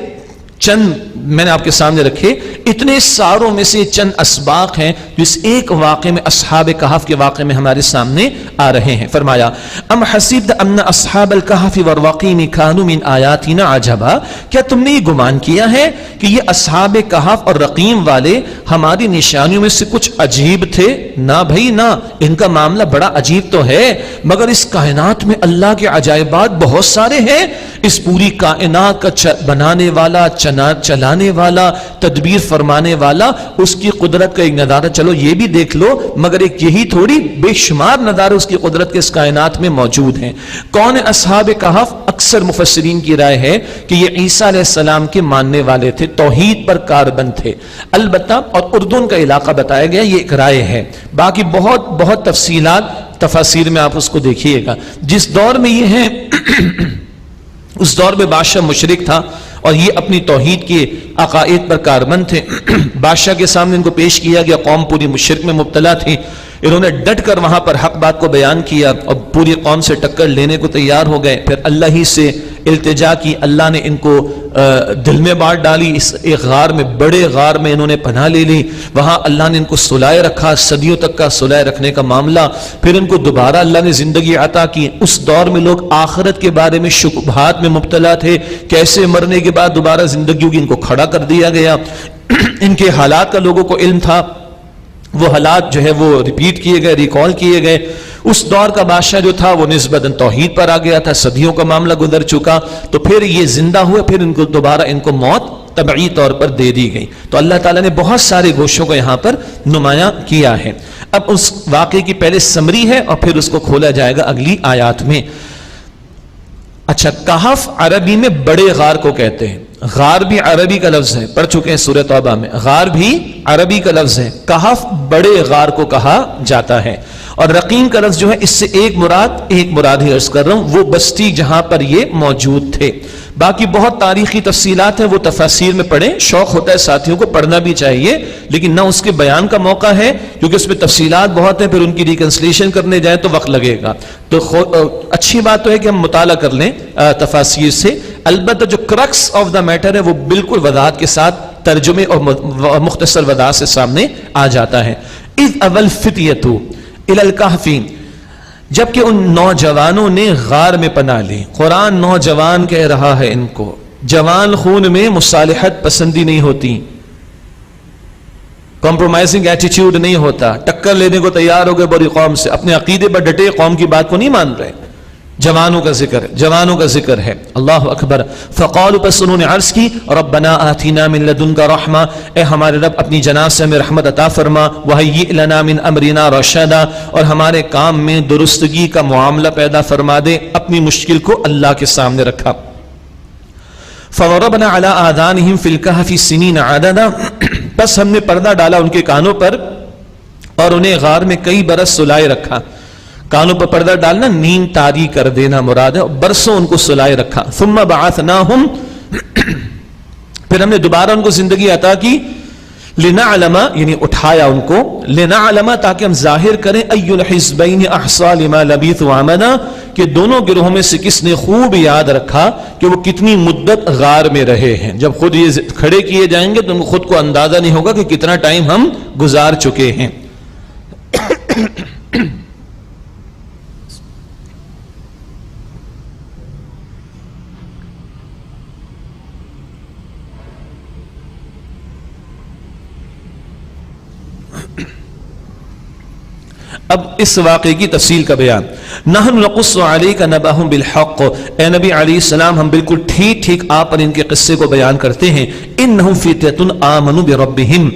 A: چند میں نے آپ کے سامنے رکھے، اتنے ساروں میں سے چند اسباق ہیں جو اس ایک واقعے میں اصحاب کہف کے واقعے میں ہمارے سامنے آ رہے ہیں. فرمایا ام حسبت ان اصحاب الکہف والرقیم کانوا من آیاتنا عجبا، کیا تم نے یہ گمان کیا ہے کہ یہ اصحاب کہف اور رقیم والے ہماری نشانیوں میں سے کچھ عجیب تھے؟ نہ بھائی نہ، ان کا معاملہ بڑا عجیب تو ہے، مگر اس کائنات میں اللہ کے عجائبات بہت سارے ہیں. اس پوری کائنات کا بنانے والا، چلانے والا، تدبیر فرمانے والا، اس کی قدرت کا ایک نظارہ چلو یہ بھی دیکھ لو، مگر ایک یہی تھوڑی، بے شمار نظارے اس کی قدرت کے اس کائنات میں موجود ہیں. کون اصحاب کہف؟ اکثر مفسرین کی رائے ہے کہ یہ عیسیٰ علیہ السلام کے ماننے والے تھے، توحید پر کاربند تھے. البتہ اور اردن کا علاقہ بتایا گیا، یہ ایک رائے ہے. باقی بہت تفصیلات تفاسیر میں آپ اس کو دیکھیے گا. جس دور میں یہ ہیں اس دور میں بادشاہ مشرک تھا، اور یہ اپنی توحید کے عقائد پر کاربند تھے. بادشاہ کے سامنے ان کو پیش کیا گیا، قوم پوری شرک میں مبتلا تھی. انہوں نے ڈٹ کر وہاں پر حق بات کو بیان کیا اور پوری قوم سے ٹکر لینے کو تیار ہو گئے. پھر اللہ ہی سے التجا کی، اللہ نے ان کو دل میں بات ڈالی. اس ایک غار میں، بڑے غار میں انہوں نے پناہ لے لی. وہاں اللہ نے ان کو سلائے رکھا، صدیوں تک کا سلائے رکھنے کا معاملہ. پھر ان کو دوبارہ اللہ نے زندگی عطا کی. اس دور میں لوگ آخرت کے بارے میں شبہات میں مبتلا تھے، کیسے مرنے کے بعد دوبارہ زندگی ہوگی، ان کو کھڑا کر دیا گیا. ان کے حالات کا لوگوں کو علم تھا، وہ حالات جو ہے وہ ریپیٹ کیے گئے، ریکال کیے گئے. اس دور کا بادشاہ جو تھا وہ نسبتاً توحید پر آ گیا تھا، صدیوں کا معاملہ گزر چکا. تو پھر یہ زندہ ہوئے، پھر ان کو دوبارہ ان کو موت طبعی طور پر دے دی گئی. تو اللہ تعالیٰ نے بہت سارے گوشوں کو یہاں پر نمایاں کیا ہے. اب اس واقعے کی پہلے سمری ہے اور پھر اس کو کھولا جائے گا اگلی آیات میں. اچھا، کہف عربی میں بڑے غار کو کہتے ہیں. غار بھی عربی کا لفظ ہے، پڑھ چکے ہیں سورہ توبہ میں. غار بھی عربی کا لفظ ہے. کہف بڑے غار کو کہا جاتا ہے. اور رقیم کا لفظ جو ہے، اس سے ایک مراد ہی عرض کر رہا ہوں، وہ بستی جہاں پر یہ موجود تھے. باقی بہت تاریخی تفصیلات ہیں، وہ تفاسیر میں پڑھیں. شوق ہوتا ہے ساتھیوں کو، پڑھنا بھی چاہیے، لیکن نہ اس کے بیان کا موقع ہے کیونکہ اس میں تفصیلات بہت ہیں. پھر ان کی ریکنسلیشن کرنے جائیں تو وقت لگے گا. تو اچھی بات تو ہے کہ ہم مطالعہ کر لیں تفاسیر سے. البتہ جو کرکس آف دا میٹر ہے وہ بالکل وضاحت کے ساتھ ترجمے اور مختصر وضاحت سے سامنے آ جاتا ہے. اذ اول فتیتو الی الکہف، جبکہ ان نوجوانوں نے غار میں پناہ لی. قرآن نوجوان کہہ رہا ہے ان کو. جوان خون میں مصالحت پسندی نہیں ہوتی، کمپرومائزنگ ایٹیٹیوڈ نہیں ہوتا. ٹکر لینے کو تیار ہو گئے بڑی قوم سے، اپنے عقیدے پر ڈٹے، قوم کی بات کو نہیں مان رہے. جوانوں کا ذکر ہے. اللہ اکبر. فقالوا، پس انہوں نے عرض کی، ربنا آتنا من لدنک رحمہ، اے ہمارے رب اپنی جناب سے ہمیں رحمت عطا فرما. وہیئ لنا من امرنا رشدا، اور ہمارے کام میں درستگی کا معاملہ پیدا فرما دے. اپنی مشکل کو اللہ کے سامنے رکھا. فضربنا علی آذانہم فی الکہف سنین عددا، بس ہم نے پردہ ڈالا ان کے کانوں پر اور انہیں غار میں کئی برس سلائے رکھا. کانوں پر پردہ ڈالنا نیند طاری کر دینا مراد ہے. برسوں ان کو سلائے رکھا. ثم بعثناہم، پھر ہم نے دوبارہ ان کو زندگی عطا کی. لنعلم، یعنی اٹھایا ان کو. لنعلم، تاکہ ہم ظاہر کریں ای الحزبین احصی لما لبثوا امدا، کہ دونوں گروہوں میں سے کس نے خوب یاد رکھا کہ وہ کتنی مدت غار میں رہے ہیں. جب خود یہ کھڑے کیے جائیں گے تو ان کو خود کو اندازہ نہیں ہوگا کہ کتنا ٹائم ہم گزار چکے ہیں. اب اس واقعے کی تفصیل کا بیان. نحن نقص علیک نبأہم بالحق، اے نبی علیہ السلام ہم بالکل ٹھیک آپ پر ان کے قصے کو بیان کرتے ہیں. انہم فتیۃ آمنوا بربہم،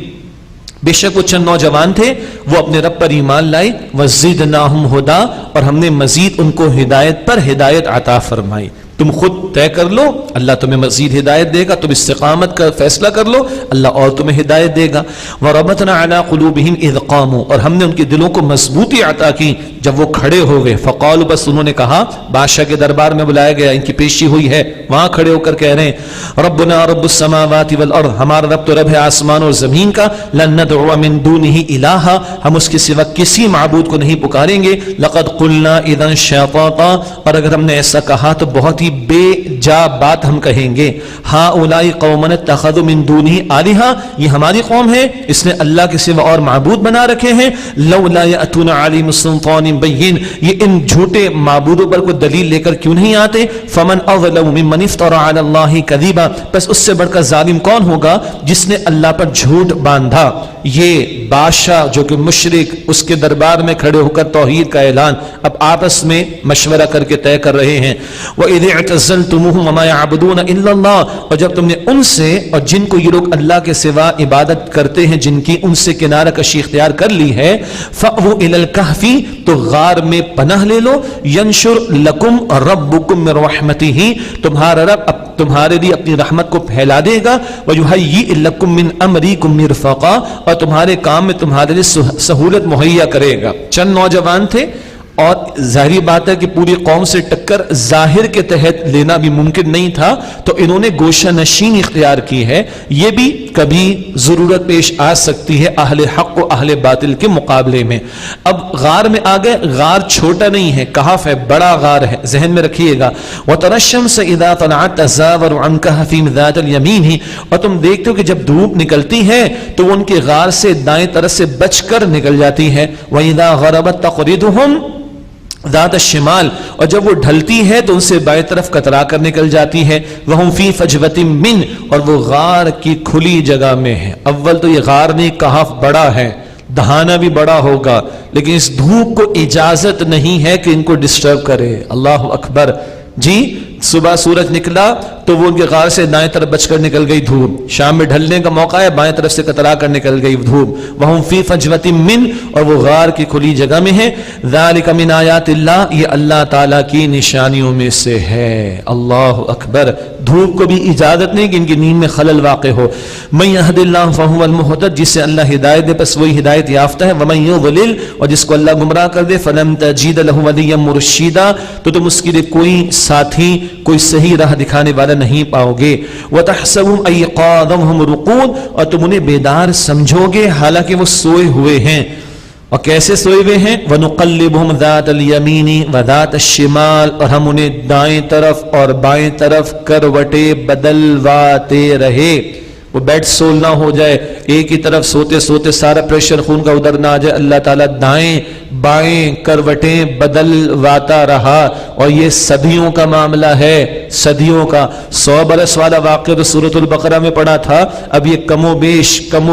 A: بے شک وہ چند نوجوان تھے وہ اپنے رب پر ایمان لائے. وزدناہم ہدی، اور ہم نے مزید ان کو ہدایت پر ہدایت عطا فرمائی. تم خود طے کر لو، اللہ تمہیں مزید ہدایت دے گا. تم استقامت کا فیصلہ کر لو، اللہ اور تمہیں ہدایت دے گا. وَرَبَطْنَا عَلَىٰ قُلُوبِهِمْ إِذْ قَامُوا، اور ہم نے ان کے دلوں کو مضبوطی عطا کی جب وہ کھڑے ہو گئے. فقالوا، بس انہوں نے کہا، بادشاہ کے دربار میں بلایا گیا، ان کی پیشی ہوئی ہے، وہاں کھڑے ہو کر کہہ رہے ہیں، ربنا رب السماوات والارض، ہمارا رب تو رب ہے آسمان اور زمین کا. لن ندعو من دونه الہا، ہم اس کے سوا کسی معبود کو نہیں پکاریں گے. لقد قلنا اذا شططا، اور اگر ہم نے ایسا کہا تو بہت ہی بے جا بات ہم کہیں گے. ہؤلاء قوم اتخذوا من دونه آلہہ، یہ ہماری قوم ہے، اس نے اللہ کے سوا اور معبود بنا رکھے ہیں. لولا یأتون علیہم سلطان بین، یہ ان جھوٹے معبودوں پر کوئی دلیل لے کر کیوں نہیں آتے. فمن اظلم ممن افترى علی اللہ کذبا، بس اس سے بڑھ کر ظالم کون ہوگا جس نے اللہ پر جھوٹ باندھا. یہ بادشاہ جو کہ مشرک، اس کے دربار میں کھڑے ہو کر توحید کا اعلان اب آپس میں مشورہ کر کے طے کر رہے ہیں. وَإِذِ اعْتَزَلْتُمُوهُمْ وَمَا يَعْبُدُونَ إِلَّا اللَّهُ، اور جب تم نے ان سے اور جن کو یہ لوگ اللہ کے سوا عبادت کرتے ہیں جن کی ان سے کنارہ کشی اختیار کر لی ہے، فَأْوُوا إِلَى الْكَهْفِ، تو غار میں پناہ لے لو. يَنشُرْ لَكُمْ رَبُّكُمْ مِنْ رَحْمَتِهِ، تمہارا رب تمہارے لیے اپنی رحمت کو پھیلا دے گا. وَيُهَيِّئْ لَكُمْ مِنْ أَمْرِكُمْ مِرْفَقًا، اور تمہارے کام میں تمہارے لیے سہولت مہیا کرے گا. چند نوجوان تھے اور ظاہری بات ہے کہ پوری قوم سے ٹکر ظاہر کے تحت لینا بھی ممکن نہیں تھا، تو انہوں نے گوشہ نشین اختیار کی ہے. یہ بھی کبھی ضرورت پیش آ سکتی ہے اہل حق و اہل باطل کے مقابلے میں. اب غار میں آ گئے. غار چھوٹا نہیں ہے، کہف ہے، بڑا غار ہے، ذہن میں رکھیے گا. وَتَرَى الشَّمْسَ إِذَا طَلَعَتْ تَزَاوَرُ عَنْ كَهْفِهِمْ ذَاتَ الْيَمِينِ، اور تم دیکھتے ہو کہ جب دھوپ نکلتی ہے تو وہ ان کے غار سے دائیں طرف سے بچ کر نکل جاتی ہے. وَإِذَا غَرَبَتْ تَقْرِضُهُمْ ذات الشمال، اور جب وہ ڈھلتی ہے تو ان سے بائیں طرف کترا کر نکل جاتی ہے. وَهُمْ فِي فَجْوَةٍ مِّنْ، اور وہ غار کی کھلی جگہ میں ہے. اول تو یہ غار نہیں، کہف بڑا ہے، دہانہ بھی بڑا ہوگا، لیکن اس دھوپ کو اجازت نہیں ہے کہ ان کو ڈسٹرب کرے. اللہ اکبر. جی صبح سورج نکلا تو وہ ان کے غار سے دائیں طرف بچ کر نکل گئی دھوپ. شام میں ڈھلنے کا موقع ہے، بائیں طرف سے کترا کر نکل گئی دھوپ. وَهُمْ فِي فَجْوَةٍ مِّنْ، اور وہ غار کی کھلی جگہ میں ہے. ذَلِكَ مِنْ آیَاتِ اللَّهِ، یہ اللہ تعالیٰ کی نشانیوں میں سے ہے. اللہ اکبر. دھوپ کو بھی اجازت نہیں کہ ان کی نیند میں خلل واقع ہو. مَن يَهْدِ اللَّهُ فَهُوَ الْمُهْتَدِ، جس سے اللہ ہدایت دے بس وہی ہدایت یافتہ ہے. وَمَن يُضْلِلْ، اور جس کو اللہ گمراہ کر دے، فَلَن تَجِدَ لَهُ وَلِيًّا مُرْشِدًا، تو تم اس کے لیے کوئی ساتھی، کوئی صحیح راہ دکھانے والا نہیں پاؤ گے. وَتَحْسَبُهُمْ أَيْقَاظًا وَهُمْ رُقُودٌ، اور تم انہیں بیدار سمجھو گے حالانکہ وہ سوئے ہوئے ہیں. اور کیسے سوئے ہوئے ہیں؟ وَنُقَلِّبُهُمْ ذَاتَ الْيَمِينِ وَذَاتَ الشِّمَالِ، اور ہم انہیں دائیں طرف اور بائیں طرف کروٹیں بدلواتے رہے. وہ بیڈ سول نہ ہو جائے، ایک ہی طرف سوتے سوتے سارا پریشر خون کا ادھر نہ آ جائے. اللہ تعالیٰ دائیں بائیں کروٹیں بدلواتا رہا. اور یہ صدیوں کا معاملہ ہے، صدیوں کا. 100 برس والا واقعہ تو سورۃ البقرہ میں پڑھا تھا، اب یہ کم و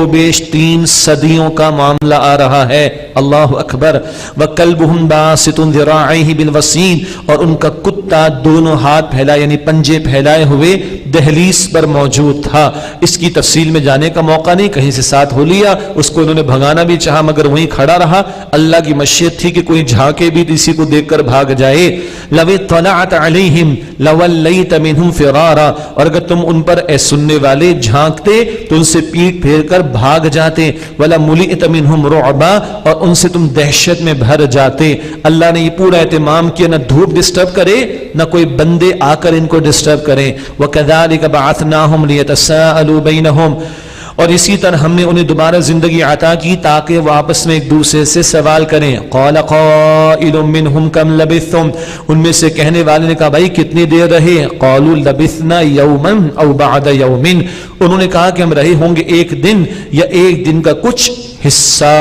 A: بیش 3 صدیوں کا معاملہ آ رہا ہے. اللہ اکبر. وَكَلْبُهُمْ بَاسِطٌ ذِرَاعَيْهِ بِالْوَصِيدِ، اور ان کا کتا دونوں ہاتھ پھیلائے یعنی پنجے پھیلائے ہوئے دہلیز پر موجود تھا. اس کی تفصیل میں جانے کا موقع نہیں، کہیں سے ساتھ ہو لیا. اس کو انہوں نے بھگانا بھی چاہا مگر وہیں کھڑا رہا. اللہ کی مشیت تھی کہ کوئی جھانکے بھی اسی کو دیکھ کر بھاگ جائے. لَوِ اطَّلَعْتَ عَلَيْهِمْ لَوَلَّيْتَ مِنْهُمْ فِرَارًا، اور اگر تم ان پر اے سننے والے جھانکتے تو ان سے پیٹ پھیر کر بھاگ جاتے. وَلَمُلِئْتَ مِنْهُمْ رُعْبًا، اور ان سے تم دہشت میں بھر جاتے. اللہ نے یہ پورا اہتمام کیا، نہ دھوپ ڈسٹرب کرے نہ کوئی بندے آ کر ان کو ڈسٹرب کریں. وَكَذَلِكَ بَعَثْنَاهُمْ لِيَتَسَاءَلُوا بَيْنَهُم، اور اسی طرح ہم نے انہیں دوبارہ زندگی عطا کی تاکہ وہ آپس میں ایک دوسرے سے سوال کریں. قال قائل منهم كم لبثتم، ان میں سے کہنے والے نے کہا بھائی کتنی دیر رہے؟ قالوا لبثنا يوما او بعد يوم، انہوں نے کہا کہ ہم رہے ہوں گے ایک دن یا ایک دن کا کچھ حصہ.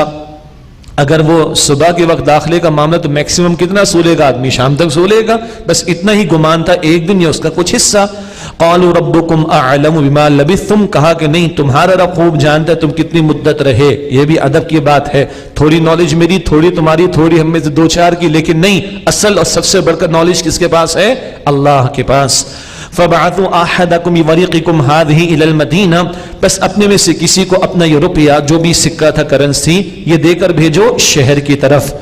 A: اگر وہ صبح کے وقت داخلے کا معاملہ تو میکسیمم کتنا سو لے گا آدمی؟ شام تک سو لے گا، بس اتنا ہی گمان تھا، ایک دن یا اس کا کچھ حصہ. قالوا ربكم اعلم بما لبثتم، کہا کہ نہیں تمہارا رب خوب جانتا ہے تم کتنی مدت رہے. یہ بھی ادب کی بات ہے، تھوڑی نالج میری، تھوڑی تمہاری، تھوڑی ہم میں سے 2-4 کی، لیکن نہیں، اصل اور سب سے بڑھ کر نالج کس کے پاس ہے؟ اللہ کے پاس. فَبَعَثُوا أَحَدَكُمْ بِوَرِقِكُمْ هَذِهِ إِلَى الْمَدِينَةِ، بس اپنے میں سے کسی کو اپنا یہ روپیہ جو بھی سکہ تھا کرنسی یہ دے کر بھیجو شہر کی طرف.